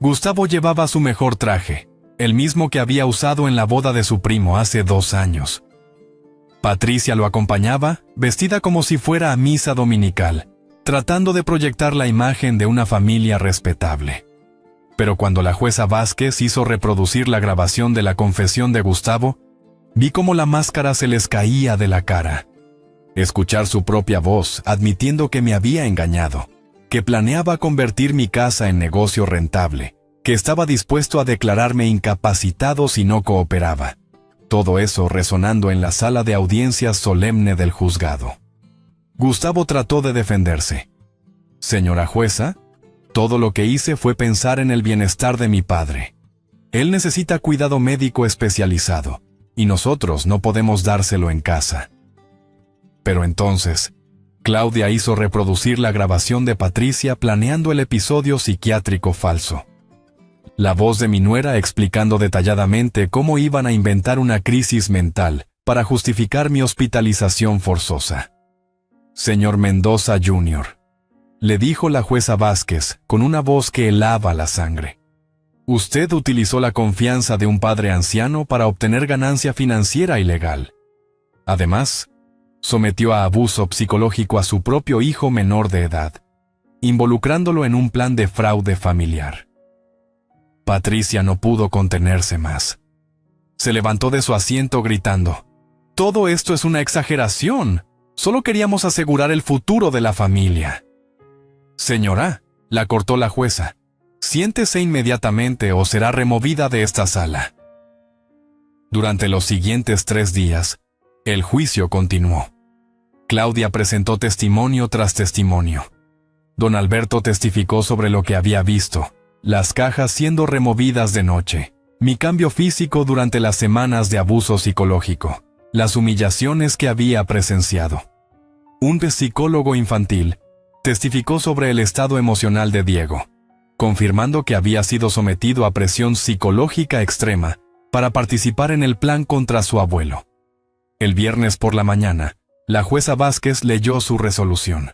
Gustavo llevaba su mejor traje, el mismo que había usado en la boda de su primo hace 2 años. Patricia lo acompañaba, vestida como si fuera a misa dominical, tratando de proyectar la imagen de una familia respetable. Pero cuando la jueza Vázquez hizo reproducir la grabación de la confesión de Gustavo, vi cómo la máscara se les caía de la cara. Escuchar su propia voz admitiendo que me había engañado, que planeaba convertir mi casa en negocio rentable, que estaba dispuesto a declararme incapacitado si no cooperaba. Todo eso resonando en la sala de audiencias solemne del juzgado. Gustavo trató de defenderse. «Señora jueza, todo lo que hice fue pensar en el bienestar de mi padre. Él necesita cuidado médico especializado, y nosotros no podemos dárselo en casa. Pero entonces, Claudia hizo reproducir la grabación de Patricia planeando el episodio psiquiátrico falso. La voz de mi nuera explicando detalladamente cómo iban a inventar una crisis mental para justificar mi hospitalización forzosa. «Señor Mendoza Jr.», le dijo la jueza Vázquez con una voz que helaba la sangre. «Usted utilizó la confianza de un padre anciano para obtener ganancia financiera ilegal. Además, sometió a abuso psicológico a su propio hijo menor de edad, involucrándolo en un plan de fraude familiar». Patricia no pudo contenerse más. Se levantó de su asiento gritando: «Todo esto es una exageración. Solo queríamos asegurar el futuro de la familia». «Señora», la cortó la jueza, «siéntese inmediatamente o será removida de esta sala». Durante los siguientes 3 días, el juicio continuó. Claudia presentó testimonio tras testimonio. Don Alberto testificó sobre lo que había visto: las cajas siendo removidas de noche, mi cambio físico durante las semanas de abuso psicológico, las humillaciones que había presenciado. Un psicólogo infantil testificó sobre el estado emocional de Diego, confirmando que había sido sometido a presión psicológica extrema para participar en el plan contra su abuelo. El viernes por la mañana, la jueza Vázquez leyó su resolución.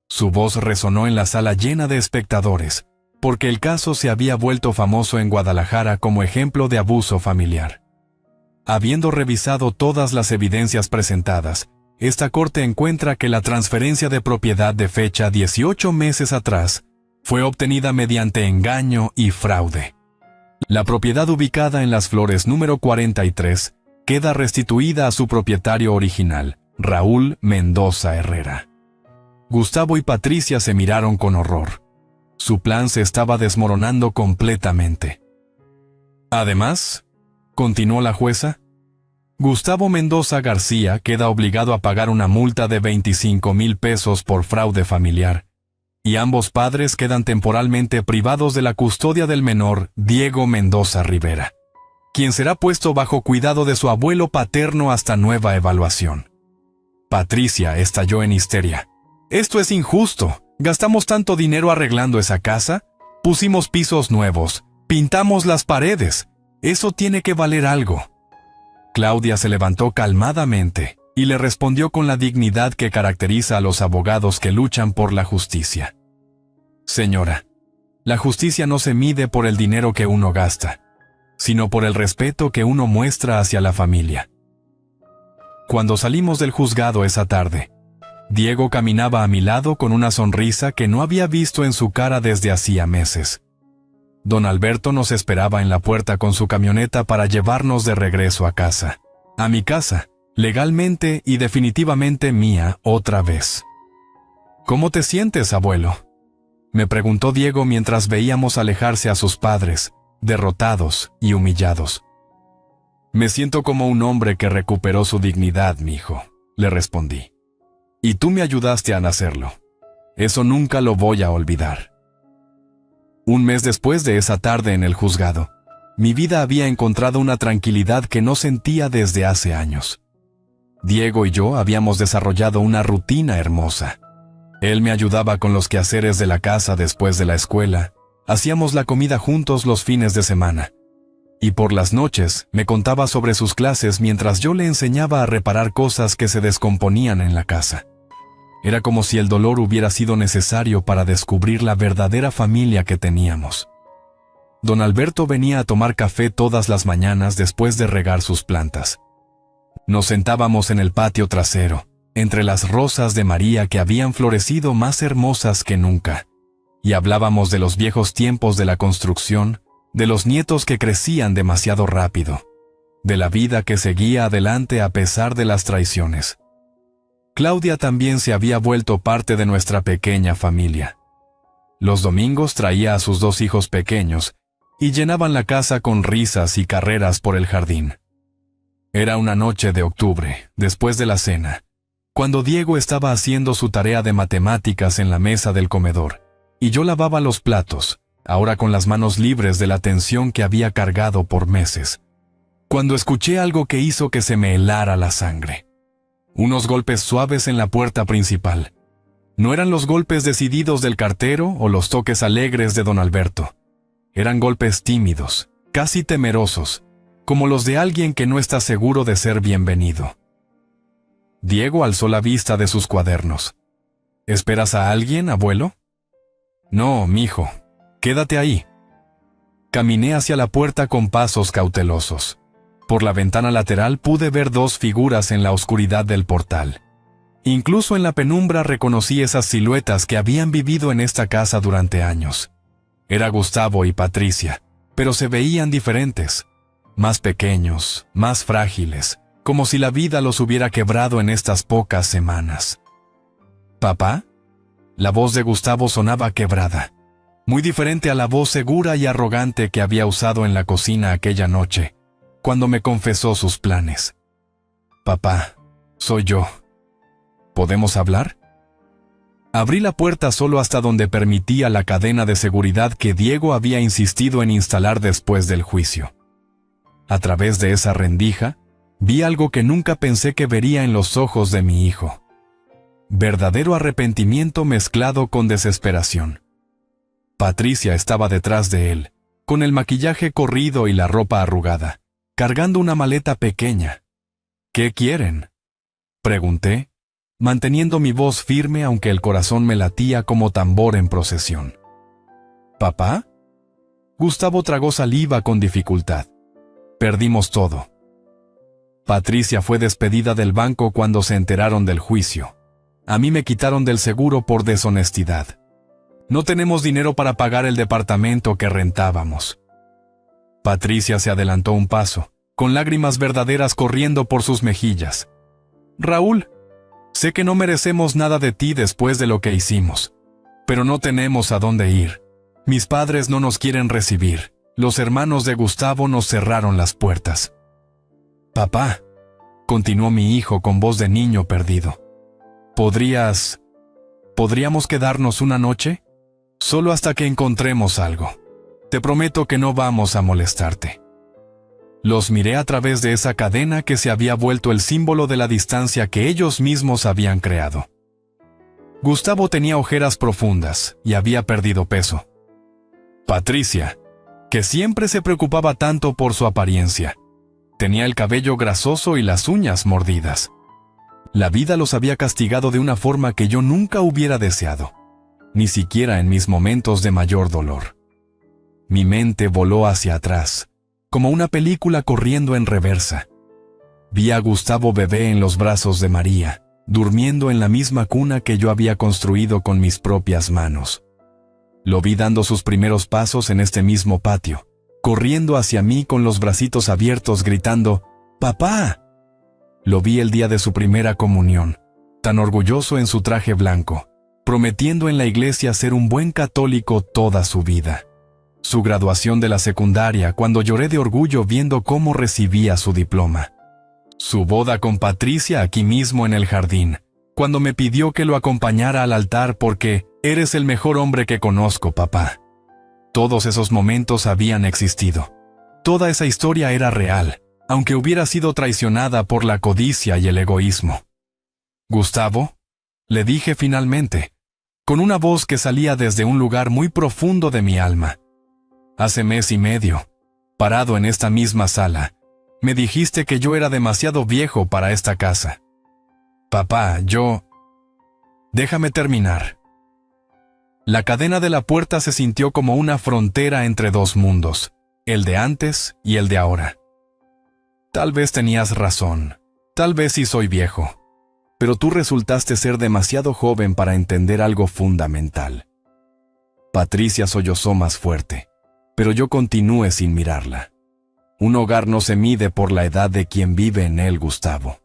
Su voz resonó en la sala llena de espectadores, porque el caso se había vuelto famoso en Guadalajara como ejemplo de abuso familiar. Habiendo revisado todas las evidencias presentadas, esta corte encuentra que la transferencia de propiedad de fecha 18 meses atrás fue obtenida mediante engaño y fraude. La propiedad ubicada en Las Flores número 43 queda restituida a su propietario original, Raúl Mendoza Herrera. Gustavo y Patricia se miraron con horror. Su plan se estaba desmoronando completamente. Además, continuó la jueza, Gustavo Mendoza García queda obligado a pagar una multa de 25,000 pesos por fraude familiar, y ambos padres quedan temporalmente privados de la custodia del menor Diego Mendoza Rivera, quien será puesto bajo cuidado de su abuelo paterno hasta nueva evaluación. Patricia estalló en histeria. «Esto es injusto. Gastamos tanto dinero arreglando esa casa, pusimos pisos nuevos, pintamos las paredes. Eso tiene que valer algo». Claudia se levantó calmadamente y le respondió con la dignidad que caracteriza a los abogados que luchan por la justicia. «Señora, la justicia no se mide por el dinero que uno gasta, sino por el respeto que uno muestra hacia la familia». Cuando salimos del juzgado esa tarde, Diego caminaba a mi lado con una sonrisa que no había visto en su cara desde hacía meses. Don Alberto nos esperaba en la puerta con su camioneta para llevarnos de regreso a casa. A mi casa, legalmente y definitivamente mía otra vez. «¿Cómo te sientes, abuelo?», me preguntó Diego mientras veíamos alejarse a sus padres, derrotados y humillados. «Me siento como un hombre que recuperó su dignidad, mijo», le respondí. «Y tú me ayudaste a nacerlo. Eso nunca lo voy a olvidar». Un mes después de esa tarde en el juzgado, mi vida había encontrado una tranquilidad que no sentía desde hace años. Diego y yo habíamos desarrollado una rutina hermosa. Él me ayudaba con los quehaceres de la casa después de la escuela, hacíamos la comida juntos los fines de semana, y por las noches me contaba sobre sus clases mientras yo le enseñaba a reparar cosas que se descomponían en la casa. Era como si el dolor hubiera sido necesario para descubrir la verdadera familia que teníamos. Don Alberto venía a tomar café todas las mañanas después de regar sus plantas. Nos sentábamos en el patio trasero, entre las rosas de María que habían florecido más hermosas que nunca, y hablábamos de los viejos tiempos de la construcción, de los nietos que crecían demasiado rápido, de la vida que seguía adelante a pesar de las traiciones. Claudia también se había vuelto parte de nuestra pequeña familia. Los domingos traía a sus 2 hijos pequeños y llenaban la casa con risas y carreras por el jardín. Era una noche de octubre, después de la cena, cuando Diego estaba haciendo su tarea de matemáticas en la mesa del comedor, y yo lavaba los platos, ahora con las manos libres de la tensión que había cargado por meses. cuando escuché algo que hizo que se me helara la sangre. Unos golpes suaves en la puerta principal. No eran los golpes decididos del cartero o los toques alegres de don Alberto. Eran golpes tímidos, casi temerosos, como los de alguien que no está seguro de ser bienvenido. Diego alzó la vista de sus cuadernos. ¿Esperas a alguien, abuelo? No, mijo. Quédate ahí. Caminé hacia la puerta con pasos cautelosos. Por la ventana lateral pude ver dos figuras en la oscuridad del portal. Incluso en la penumbra reconocí esas siluetas que habían vivido en esta casa durante años. Era Gustavo y Patricia, pero se veían diferentes, más pequeños, más frágiles, como si la vida los hubiera quebrado en estas pocas semanas. ¿Papá? La voz de Gustavo sonaba quebrada, muy diferente a la voz segura y arrogante que había usado en la cocina aquella noche, cuando me confesó sus planes. Papá, soy yo. ¿Podemos hablar? Abrí la puerta solo hasta donde permitía la cadena de seguridad que Diego había insistido en instalar después del juicio. A través de esa rendija, vi algo que nunca pensé que vería en los ojos de mi hijo. Verdadero arrepentimiento mezclado con desesperación. Patricia estaba detrás de él, con el maquillaje corrido y la ropa arrugada, cargando una maleta pequeña. ¿Qué quieren?, pregunté, manteniendo mi voz firme aunque el corazón me latía como tambor en procesión. ¿Papá? Gustavo tragó saliva con dificultad. Perdimos todo. Patricia fue despedida del banco cuando se enteraron del juicio. A mí me quitaron del seguro por deshonestidad. No tenemos dinero para pagar el departamento que rentábamos. Patricia se adelantó un paso, con lágrimas verdaderas corriendo por sus mejillas. Raúl, sé que no merecemos nada de ti después de lo que hicimos, pero no tenemos a dónde ir. Mis padres no nos quieren recibir. Los hermanos de Gustavo nos cerraron las puertas. Papá, continuó mi hijo con voz de niño perdido. ¿Podríamos quedarnos una noche? Solo hasta que encontremos algo. Te prometo que no vamos a molestarte. Los miré a través de esa cadena que se había vuelto el símbolo de la distancia que ellos mismos habían creado. Gustavo tenía ojeras profundas y había perdido peso. Patricia, que siempre se preocupaba tanto por su apariencia, tenía el cabello grasoso y las uñas mordidas. La vida los había castigado de una forma que yo nunca hubiera deseado, ni siquiera en mis momentos de mayor dolor. Mi mente voló hacia atrás, como una película corriendo en reversa. Vi a Gustavo bebé en los brazos de María, durmiendo en la misma cuna que yo había construido con mis propias manos. Lo vi dando sus primeros pasos en este mismo patio, corriendo hacia mí con los bracitos abiertos gritando, ¡Papá! Lo vi el día de su primera comunión, tan orgulloso en su traje blanco, prometiendo en la iglesia ser un buen católico toda su vida. Su graduación de la secundaria, cuando lloré de orgullo viendo cómo recibía su diploma. Su boda con Patricia aquí mismo en el jardín, cuando me pidió que lo acompañara al altar porque eres el mejor hombre que conozco, papá. Todos esos momentos habían existido. Toda esa historia era real, aunque hubiera sido traicionada por la codicia y el egoísmo. Gustavo, le dije finalmente, con una voz que salía desde un lugar muy profundo de mi alma. Hace mes y medio, parado en esta misma sala, me dijiste que yo era demasiado viejo para esta casa. Papá, Déjame terminar. La cadena de la puerta se sintió como una frontera entre dos mundos, el de antes y el de ahora. Tal vez tenías razón, tal vez sí soy viejo, pero tú resultaste ser demasiado joven para entender algo fundamental. Patricia sollozó más fuerte, pero yo continué sin mirarla. Un hogar no se mide por la edad de quien vive en él, Gustavo.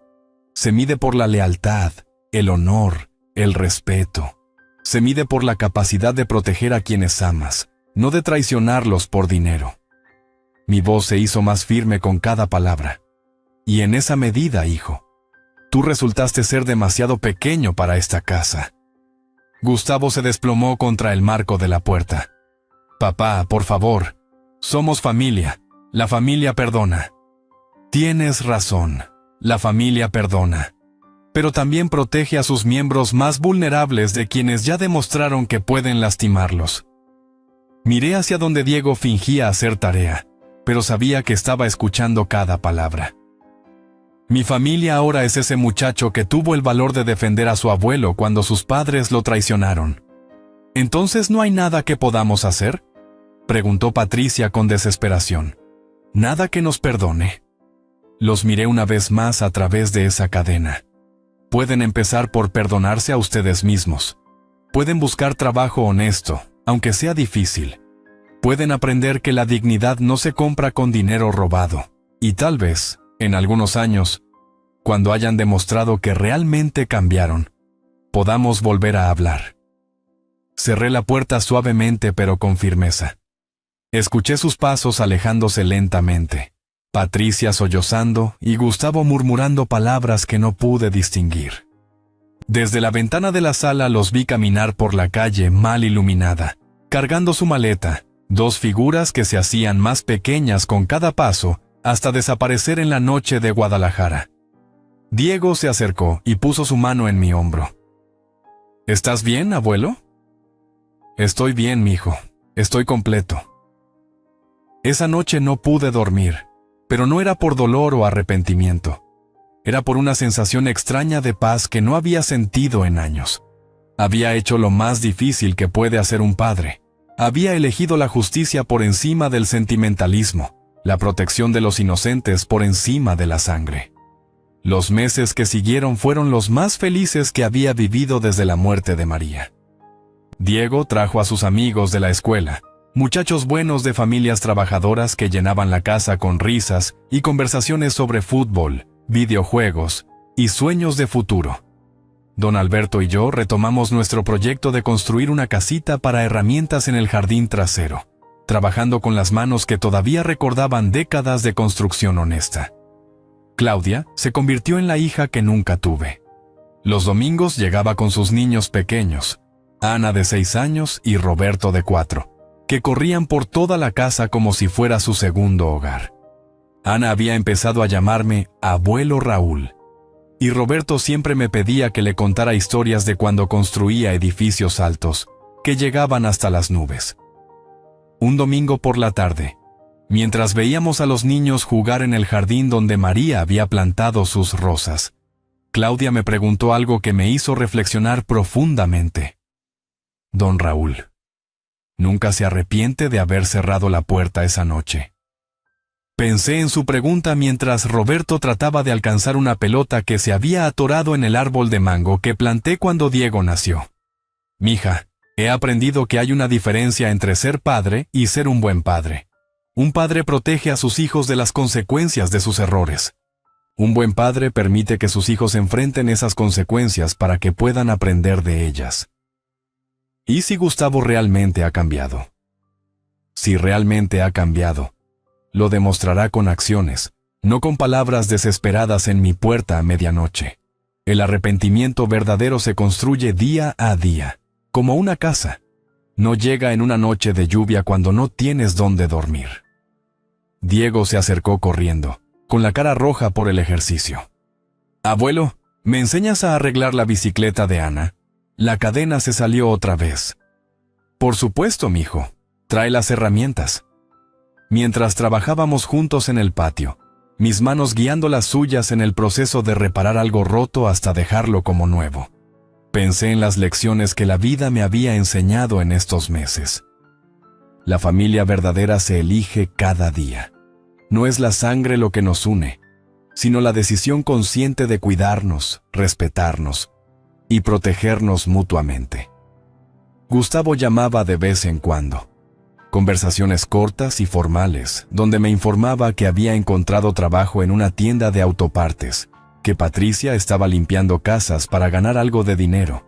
Se mide por la lealtad, el honor, el respeto. Se mide por la capacidad de proteger a quienes amas, no de traicionarlos por dinero. Mi voz se hizo más firme con cada palabra. Y en esa medida, hijo, tú resultaste ser demasiado pequeño para esta casa. Gustavo se desplomó contra el marco de la puerta. Papá, por favor, somos familia. La familia perdona. Tienes razón. La familia perdona, pero también protege a sus miembros más vulnerables de quienes ya demostraron que pueden lastimarlos. Miré hacia donde Diego fingía hacer tarea, pero sabía que estaba escuchando cada palabra. Mi familia ahora es ese muchacho que tuvo el valor de defender a su abuelo cuando sus padres lo traicionaron. ¿Entonces no hay nada que podamos hacer?, preguntó Patricia con desesperación. ¿Nada que nos perdone? Los miré una vez más a través de esa cadena. Pueden empezar por perdonarse a ustedes mismos. Pueden buscar trabajo honesto, aunque sea difícil. Pueden aprender que la dignidad no se compra con dinero robado. Y tal vez, en algunos años, cuando hayan demostrado que realmente cambiaron, podamos volver a hablar. Cerré la puerta suavemente pero con firmeza. Escuché sus pasos alejándose lentamente, Patricia sollozando y Gustavo murmurando palabras que no pude distinguir. Desde la ventana de la sala los vi caminar por la calle mal iluminada, cargando su maleta, dos figuras que se hacían más pequeñas con cada paso hasta desaparecer en la noche de Guadalajara. Diego se acercó y puso su mano en mi hombro. ¿Estás bien, abuelo? Estoy bien, mijo. Estoy completo. Esa noche no pude dormir, pero no era por dolor o arrepentimiento. Era por una sensación extraña de paz que no había sentido en años. Había hecho lo más difícil que puede hacer un padre. Había elegido la justicia por encima del sentimentalismo, la protección de los inocentes por encima de la sangre. Los meses que siguieron fueron los más felices que había vivido desde la muerte de María. Diego trajo a sus amigos de la escuela, muchachos buenos de familias trabajadoras que llenaban la casa con risas y conversaciones sobre fútbol, videojuegos y sueños de futuro. Don Alberto y yo retomamos nuestro proyecto de construir una casita para herramientas en el jardín trasero, trabajando con las manos que todavía recordaban décadas de construcción honesta. Claudia se convirtió en la hija que nunca tuve. Los domingos llegaba con sus niños pequeños, Ana de 6 años y Roberto de 4, que corrían por toda la casa como si fuera su segundo hogar. Ana había empezado a llamarme Abuelo Raúl, y Roberto siempre me pedía que le contara historias de cuando construía edificios altos, que llegaban hasta las nubes. Un domingo por la tarde, mientras veíamos a los niños jugar en el jardín donde María había plantado sus rosas, Claudia me preguntó algo que me hizo reflexionar profundamente. Don Raúl, ¿nunca se arrepiente de haber cerrado la puerta esa noche? Pensé en su pregunta mientras Roberto trataba de alcanzar una pelota que se había atorado en el árbol de mango que planté cuando Diego nació. Mija, he aprendido que hay una diferencia entre ser padre y ser un buen padre. Un padre protege a sus hijos de las consecuencias de sus errores. Un buen padre permite que sus hijos enfrenten esas consecuencias para que puedan aprender de ellas. ¿Y si Gustavo realmente ha cambiado? Si realmente ha cambiado, lo demostrará con acciones, no con palabras desesperadas en mi puerta a medianoche. El arrepentimiento verdadero se construye día a día, como una casa. No llega en una noche de lluvia cuando no tienes dónde dormir. Diego se acercó corriendo, con la cara roja por el ejercicio. Abuelo, ¿me enseñas a arreglar la bicicleta de Ana? La cadena se salió otra vez. Por supuesto, mijo. Trae las herramientas. Mientras trabajábamos juntos en el patio, mis manos guiando las suyas en el proceso de reparar algo roto hasta dejarlo como nuevo. Pensé en las lecciones que la vida me había enseñado en estos meses. La familia verdadera se elige cada día. No es la sangre lo que nos une, sino la decisión consciente de cuidarnos, respetarnos y protegernos mutuamente. Gustavo llamaba de vez en cuando. Conversaciones cortas y formales, donde me informaba que había encontrado trabajo en una tienda de autopartes, que Patricia estaba limpiando casas para ganar algo de dinero,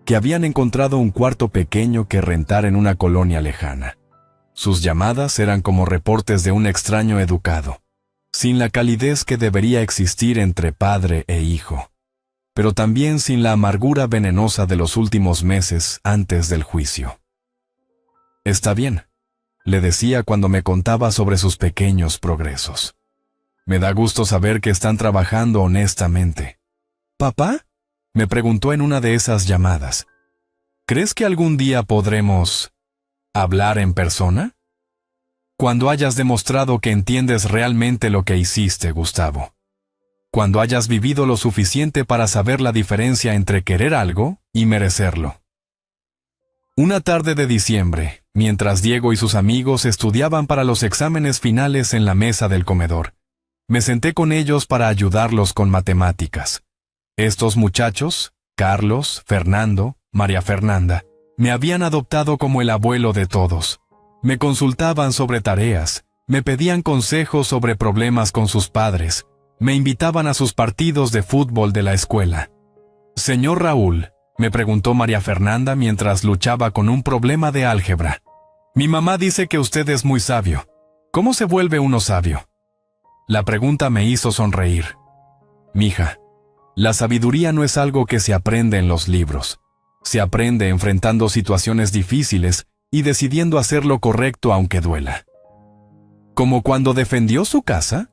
que habían encontrado un cuarto pequeño que rentar en una colonia lejana. Sus llamadas eran como reportes de un extraño educado, sin la calidez que debería existir entre padre e hijo, pero también sin la amargura venenosa de los últimos meses antes del juicio. Está bien, le decía cuando me contaba sobre sus pequeños progresos. Me da gusto saber que están trabajando honestamente. ¿Papá? Me preguntó en una de esas llamadas. ¿Crees que algún día podremos hablar en persona? Cuando hayas demostrado que entiendes realmente lo que hiciste, Gustavo. Cuando hayas vivido lo suficiente para saber la diferencia entre querer algo y merecerlo. Una tarde de diciembre, mientras Diego y sus amigos estudiaban para los exámenes finales en la mesa del comedor, me senté con ellos para ayudarlos con matemáticas. Estos muchachos, Carlos, Fernando, María Fernanda, me habían adoptado como el abuelo de todos. Me consultaban sobre tareas, me pedían consejos sobre problemas con sus padres, me invitaban a sus partidos de fútbol de la escuela. Señor Raúl, me preguntó María Fernanda mientras luchaba con un problema de álgebra. Mi mamá dice que usted es muy sabio. ¿Cómo se vuelve uno sabio? La pregunta me hizo sonreír. Mija, la sabiduría no es algo que se aprende en los libros. Se aprende enfrentando situaciones difíciles y decidiendo hacer lo correcto aunque duela. ¿Como cuando defendió su casa?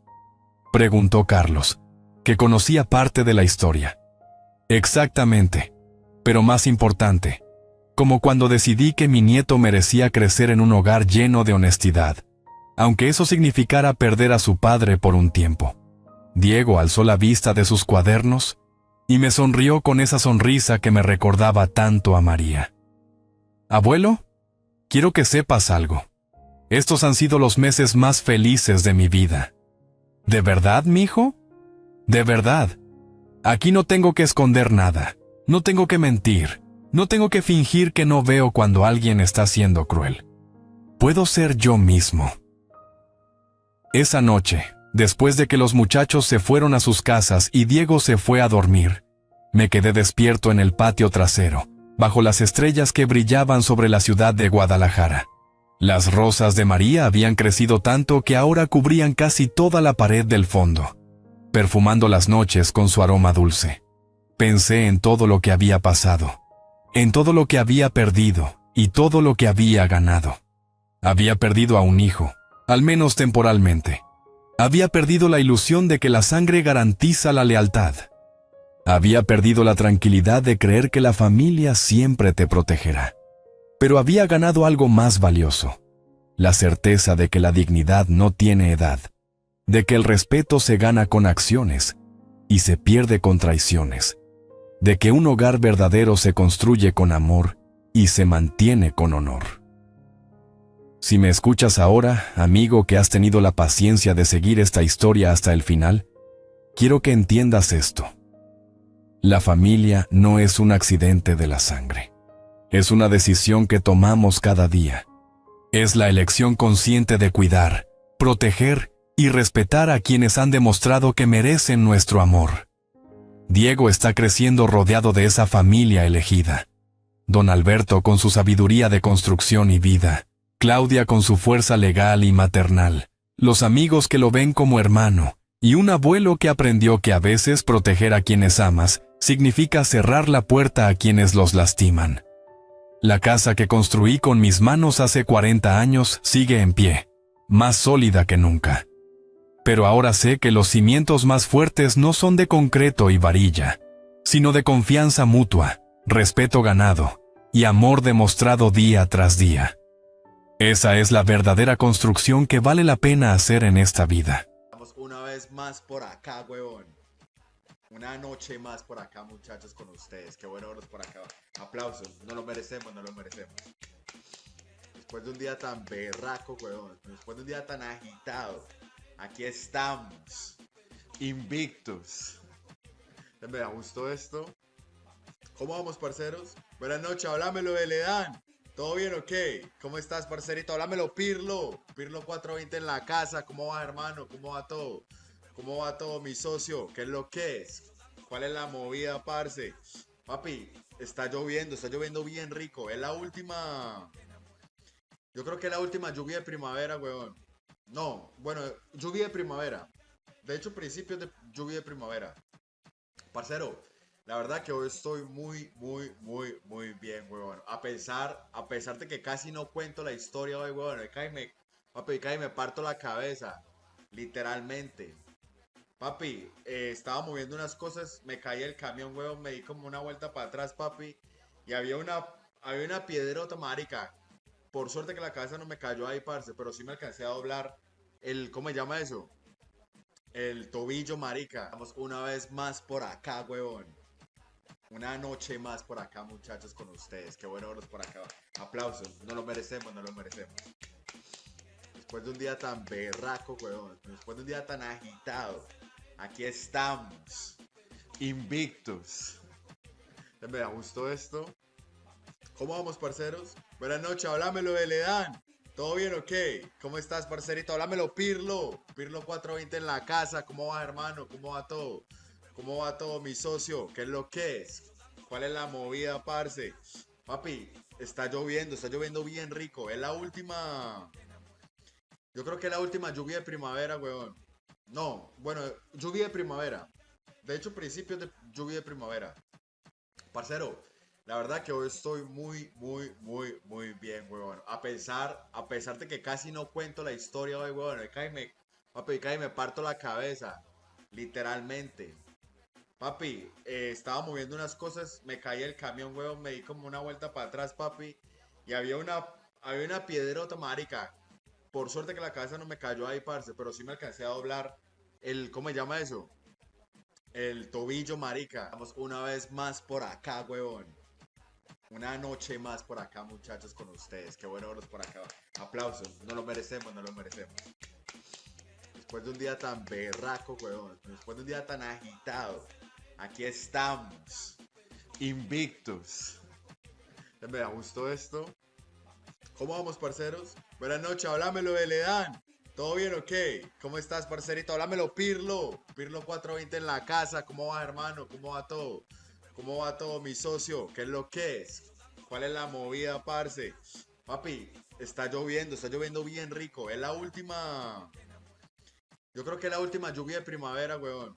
Preguntó Carlos, que conocía parte de la historia. Exactamente, pero más importante, como cuando decidí que mi nieto merecía crecer en un hogar lleno de honestidad, aunque eso significara perder a su padre por un tiempo. Diego alzó la vista de sus cuadernos y me sonrió con esa sonrisa que me recordaba tanto a María. Abuelo, quiero que sepas algo. Estos han sido los meses más felices de mi vida. ¿De verdad, mijo? De verdad. Aquí no tengo que esconder nada. No tengo que mentir. No tengo que fingir que no veo cuando alguien está siendo cruel. Puedo ser yo mismo. Esa noche, después de que los muchachos se fueron a sus casas y Diego se fue a dormir, me quedé despierto en el patio trasero, bajo las estrellas que brillaban sobre la ciudad de Guadalajara. Las rosas de María habían crecido tanto que ahora cubrían casi toda la pared del fondo, perfumando las noches con su aroma dulce. Pensé en todo lo que había pasado, en todo lo que había perdido y todo lo que había ganado. Había perdido a un hijo, al menos temporalmente. Había perdido la ilusión de que la sangre garantiza la lealtad. Había perdido la tranquilidad de creer que la familia siempre te protegerá. Pero había ganado algo más valioso, la certeza de que la dignidad no tiene edad, de que el respeto se gana con acciones y se pierde con traiciones, de que un hogar verdadero se construye con amor y se mantiene con honor. Si me escuchas ahora, amigo que has tenido la paciencia de seguir esta historia hasta el final, quiero que entiendas esto. La familia no es un accidente de la sangre. Es una decisión que tomamos cada día. Es la elección consciente de cuidar, proteger y respetar a quienes han demostrado que merecen nuestro amor. Diego está creciendo rodeado de esa familia elegida. Don Alberto con su sabiduría de construcción y vida. Claudia con su fuerza legal y maternal. Los amigos que lo ven como hermano. Y un abuelo que aprendió que a veces proteger a quienes amas significa cerrar la puerta a quienes los lastiman. La casa que construí con mis manos hace 40 años sigue en pie, más sólida que nunca. Pero ahora sé que los cimientos más fuertes no son de concreto y varilla, sino de confianza mutua, respeto ganado y amor demostrado día tras día. Esa es la verdadera construcción que vale la pena hacer en esta vida. Estamos una vez más por acá, huevón. Una noche más por acá, muchachos, con ustedes. Qué bueno verlos por acá. Aplausos. No lo merecemos, no lo merecemos. Después de un día tan berraco, huevón. Después de un día tan agitado. Aquí estamos. Invictos. Me gustó esto. ¿Cómo vamos, parceros? Buenas noches, háblamelo de Ledan. ¿Todo bien o qué? ¿Cómo estás, parcerito? Háblamelo, Pirlo. Pirlo 420 en la casa. ¿Cómo va, hermano? ¿Cómo va todo? ¿Cómo va todo, mi socio? ¿Qué es lo que es? ¿Cuál es la movida, parce? Papi, está lloviendo bien rico. Es la última... Yo creo que es la última lluvia de primavera, weón. No, bueno, lluvia de primavera. De hecho, principios de lluvia de primavera. Parcero, la verdad que hoy estoy muy bien, weón. A pesar de que casi no cuento la historia hoy, weón. Papi, me parto la cabeza. Literalmente. Papi, estaba moviendo unas cosas, me caí el camión, huevón, me di como una vuelta para atrás, papi, y había una piedrota, marica. Por suerte que la cabeza no me cayó ahí, parce, pero sí me alcancé a doblar ¿cómo se llama eso? El tobillo, marica. Vamos una vez más por acá, huevón. Una noche más por acá, muchachos, con ustedes. Qué bueno verlos por acá. Aplausos, no lo merecemos, no lo merecemos. Después de un día tan berraco, huevón. Después de un día tan agitado. Aquí estamos. Invictus. Me gustó esto. ¿Cómo vamos, parceros? Buenas noches, háblamelo de Ledán. ¿Todo bien o qué? ¿Cómo estás, parcerito? Háblamelo, Pirlo. Pirlo 420 en la casa. ¿Cómo va, hermano? ¿Cómo va todo? ¿Cómo va todo, mi socio? ¿Qué es lo que es? ¿Cuál es la movida, parce? Papi, está lloviendo bien rico. Es la última. Yo creo que es la última lluvia de primavera, weón. No, bueno, lluvia de primavera. De hecho, principios de lluvia de primavera. Parcero, la verdad que hoy estoy muy, muy, muy, muy bien, weón. A pesar de que casi no cuento la historia hoy, weón. Papi, cae me parto la cabeza. Literalmente. Papi, estaba moviendo unas cosas, me caí el camión, weón, me di como una vuelta para atrás, papi. Y había una piedrota, marica. Por suerte que la cabeza no me cayó ahí, parce, pero sí me alcancé a doblar ¿cómo se llama eso? El tobillo, marica. Vamos una vez más por acá, huevón. Una noche más por acá, muchachos, con ustedes. Qué bueno verlos por acá. Aplausos. No lo merecemos, no lo merecemos. Después de un día tan berraco, huevón. Después de un día tan agitado. Aquí estamos. Invictus. Me gustó esto. ¿Cómo vamos, parceros? Buenas noches, háblamelo de Ledán. ¿Todo bien o qué? ¿Cómo estás, parcerito? Háblamelo, Pirlo. Pirlo 420 en la casa. ¿Cómo va, hermano? ¿Cómo va todo? ¿Cómo va todo, mi socio? ¿Qué es lo que es? ¿Cuál es la movida, parce? Papi, está lloviendo bien rico. Es la última. Yo creo que es la última lluvia de primavera, weón.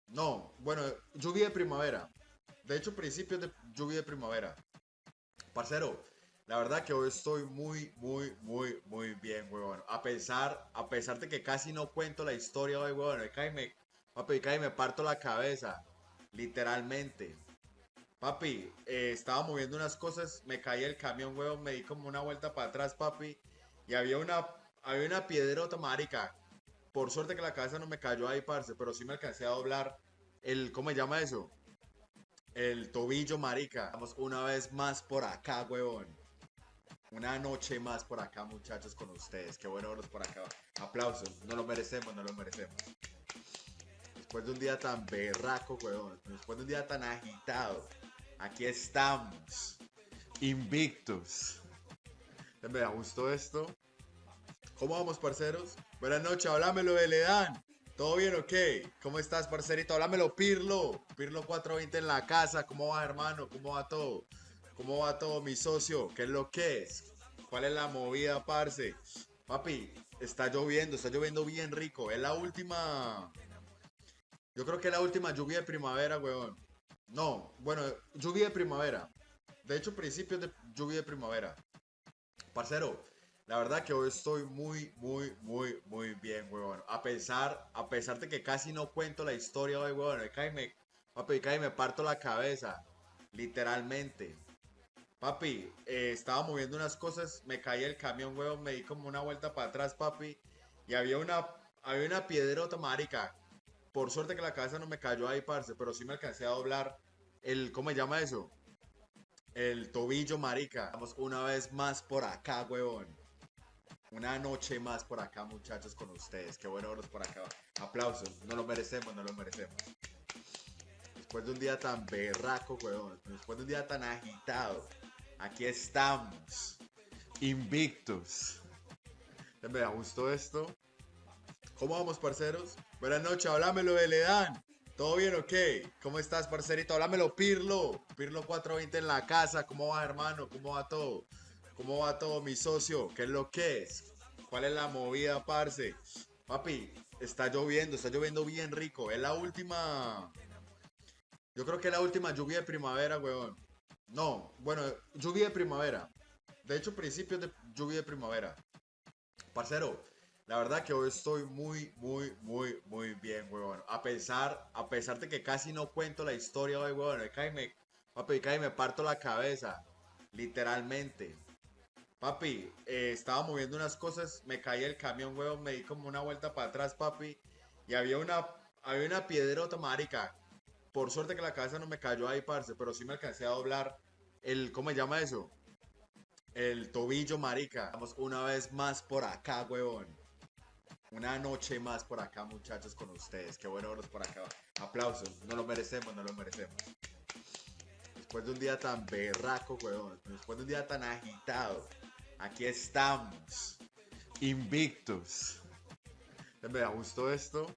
No, bueno, lluvia de primavera. De hecho, principios de lluvia de primavera. Parcero, la verdad que hoy estoy muy, muy, muy, muy bien, weón. A pesar de que casi no cuento la historia hoy, weón. Papi, cae me parto la cabeza. Literalmente. Papi, estaba moviendo unas cosas, me caí el camión, weón, me di como una vuelta para atrás, papi. Y había una piedrota, marica. Por suerte que la cabeza no me cayó ahí, parce, pero sí me alcancé a doblar ¿cómo se llama eso? El tobillo, marica. Vamos una vez más por acá, huevón. Una noche más por acá, muchachos, con ustedes. Qué bueno verlos por acá. Aplausos. No lo merecemos, no lo merecemos. Después de un día tan berraco, huevón. Después de un día tan agitado. Aquí estamos. Invictus. Me gustó esto. ¿Cómo vamos, parceros? Buenas noches, háblamelo de Ledán. ¿Todo bien o qué? ¿Cómo estás, parcerito? Háblamelo, Pirlo. Pirlo 420 en la casa. ¿Cómo va, hermano? ¿Cómo va todo? ¿Cómo va todo, mi socio? ¿Qué es lo que es? ¿Cuál es la movida, parce? Papi, está lloviendo bien rico. Es la última. Yo creo que es la última lluvia de primavera, weón. No, bueno, lluvia de primavera. De hecho, principios de lluvia de primavera. Parcero, la verdad que hoy estoy muy, muy, muy, muy bien, weón. A pesar de que casi no cuento la historia hoy, weón. Papi, cae me parto la cabeza. Literalmente. Papi, estaba moviendo unas cosas, me caí el camión, weón, me di como una vuelta para atrás, papi. Y había una piedrota, marica. Por suerte que la cabeza no me cayó ahí, parce, pero sí me alcancé a doblar ¿cómo se llama eso? El tobillo, marica. Vamos una vez más por acá, huevón. Una noche más por acá, muchachos, con ustedes. Qué bueno verlos por acá. Aplausos. No lo merecemos, no lo merecemos. Después de un día tan berraco, huevón. Después de un día tan agitado. Aquí estamos. Invictus. Me gustó esto. ¿Cómo vamos, parceros? Buenas noches, háblamelo de Ledán. ¿Todo bien o qué? ¿Cómo estás, parcerito? Háblamelo, Pirlo. Pirlo 420 en la casa. ¿Cómo va, hermano? ¿Cómo va todo? ¿Cómo va todo, mi socio? ¿Qué es lo que es? ¿Cuál es la movida, parce? Papi, está lloviendo bien rico. Es la última. Yo creo que es la última lluvia de primavera, weón. No, bueno, lluvia de primavera. De hecho, principios de lluvia de primavera. Parcero, La verdad que hoy estoy muy bien, huevón. A pesar de que casi no cuento la historia hoy, huevón. Papi, casi me parto la cabeza. Literalmente. Papi, estaba moviendo unas cosas, me caí el camión, huevón, me di como una vuelta para atrás, papi. Y había una piedrota, marica. Por suerte que la cabeza no me cayó ahí, parce, pero sí me alcancé a doblar ¿cómo se llama eso? El tobillo, marica. Vamos una vez más por acá, huevón. Una noche más por acá, muchachos, con ustedes. Qué bueno verlos por acá. Aplausos. No lo merecemos, no lo merecemos. Después de un día tan berraco, huevón. Después de un día tan agitado. Aquí estamos. Invictus. Me gustó esto.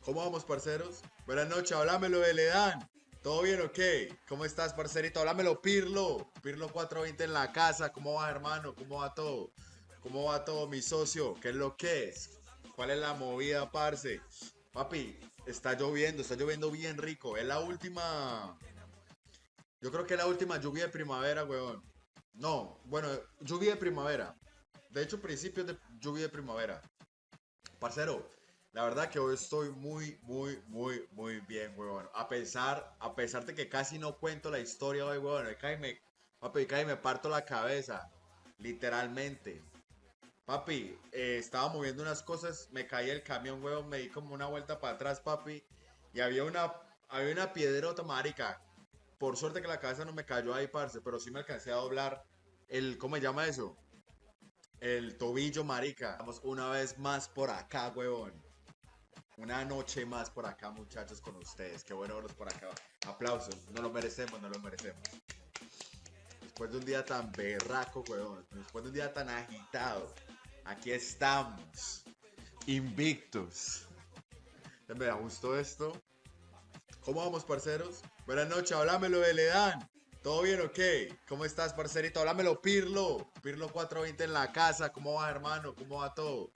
¿Cómo vamos, parceros? Buenas noches, háblamelo de Ledan. ¿Todo bien o qué? ¿Cómo estás, parcerito? Háblamelo, Pirlo. Pirlo 420 en la casa. ¿Cómo va, hermano? ¿Cómo va todo? ¿Cómo va todo, mi socio? ¿Qué es lo que es? ¿Cuál es la movida, parce? Papi, está lloviendo bien rico. Es la última. Yo creo que es la última lluvia de primavera, weón. No, bueno, lluvia de primavera. De hecho, principios de lluvia de primavera. Parcero, la verdad que hoy estoy muy bien, weón. A pesar de que casi no cuento la historia hoy, weón. Papi, casi me parto la cabeza. Literalmente. Papi, estaba moviendo unas cosas, me caí el camión, weón, me di como una vuelta para atrás, papi. Y había una piedrota, marica. Por suerte que la cabeza no me cayó ahí, parce, pero sí me alcancé a doblar ¿cómo se llama eso? El tobillo, marica. Vamos una vez más por acá, huevón. Una noche más por acá, muchachos, con ustedes. Qué bueno verlos por acá. Aplausos. No lo merecemos, no lo merecemos. Después de un día tan berraco, huevón. Después de un día tan agitado. Aquí estamos. Invictus. Me gustó esto. ¿Cómo vamos, parceros? Buenas noches, háblamelo de Ledan. ¿Todo bien o qué? ¿Cómo estás, parcerito? Háblamelo, Pirlo. Pirlo 420 en la casa. ¿Cómo va, hermano? ¿Cómo va todo?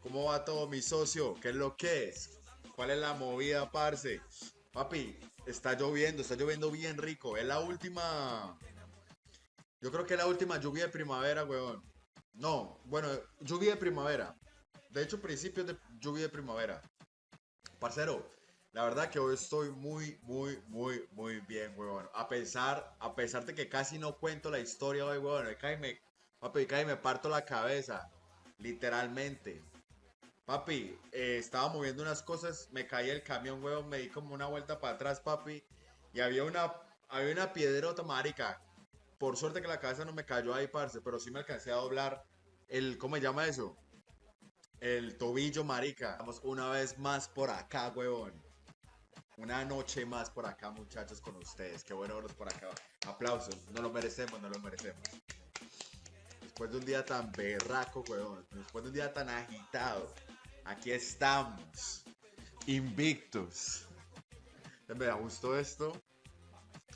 ¿Cómo va todo, mi socio? ¿Qué es lo que es? ¿Cuál es la movida, parce? Papi, está lloviendo bien rico. Es la última. Yo creo que es la última lluvia de primavera, weón. No, bueno, lluvia de primavera. De hecho, principios de lluvia de primavera. Parcero, la verdad que hoy estoy muy bien, weón. A pesar de que casi no cuento la historia hoy, weón. Papi, casi me parto la cabeza. Literalmente. Papi, estaba moviendo unas cosas, me caí el camión, weón, me di como una vuelta para atrás, papi. Y había una piedrota, marica. Por suerte que la cabeza no me cayó ahí, parce, pero sí me alcancé a doblar ¿cómo se llama eso? El tobillo, marica. Vamos una vez más por acá, huevón. Una noche más por acá, muchachos, con ustedes. Qué bueno verlos por acá. Aplausos. No lo merecemos, no lo merecemos. Después de un día tan berraco, huevón. Después de un día tan agitado. Aquí estamos. Invictus. Me gustó esto.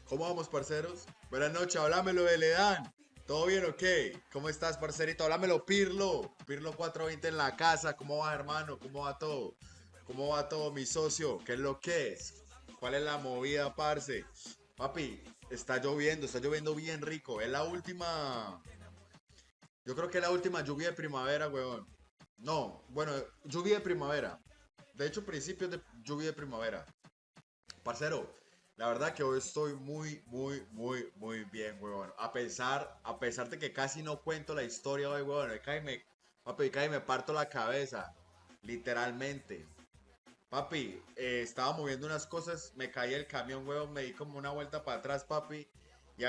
¿Cómo vamos, parceros? Buenas noches, háblamelo de Ledan. ¿Todo bien o qué? ¿Cómo estás, parcerito? Háblamelo, Pirlo. Pirlo 420 en la casa. ¿Cómo va, hermano? ¿Cómo va todo? ¿Cómo va todo, mi socio? ¿Qué es lo que es? ¿Cuál es la movida, parce? Papi, está lloviendo bien rico. Es la última. Yo creo que es la última lluvia de primavera, weón. No, bueno, lluvia de primavera. De hecho, principios de lluvia de primavera. Parcero, la verdad que hoy estoy muy bien, weón. A pesar de que casi no cuento la historia hoy, weón. Papi, casi me parto la cabeza. Literalmente. Papi, estaba moviendo unas cosas, me caí el camión, weón, me di como una vuelta para atrás, papi.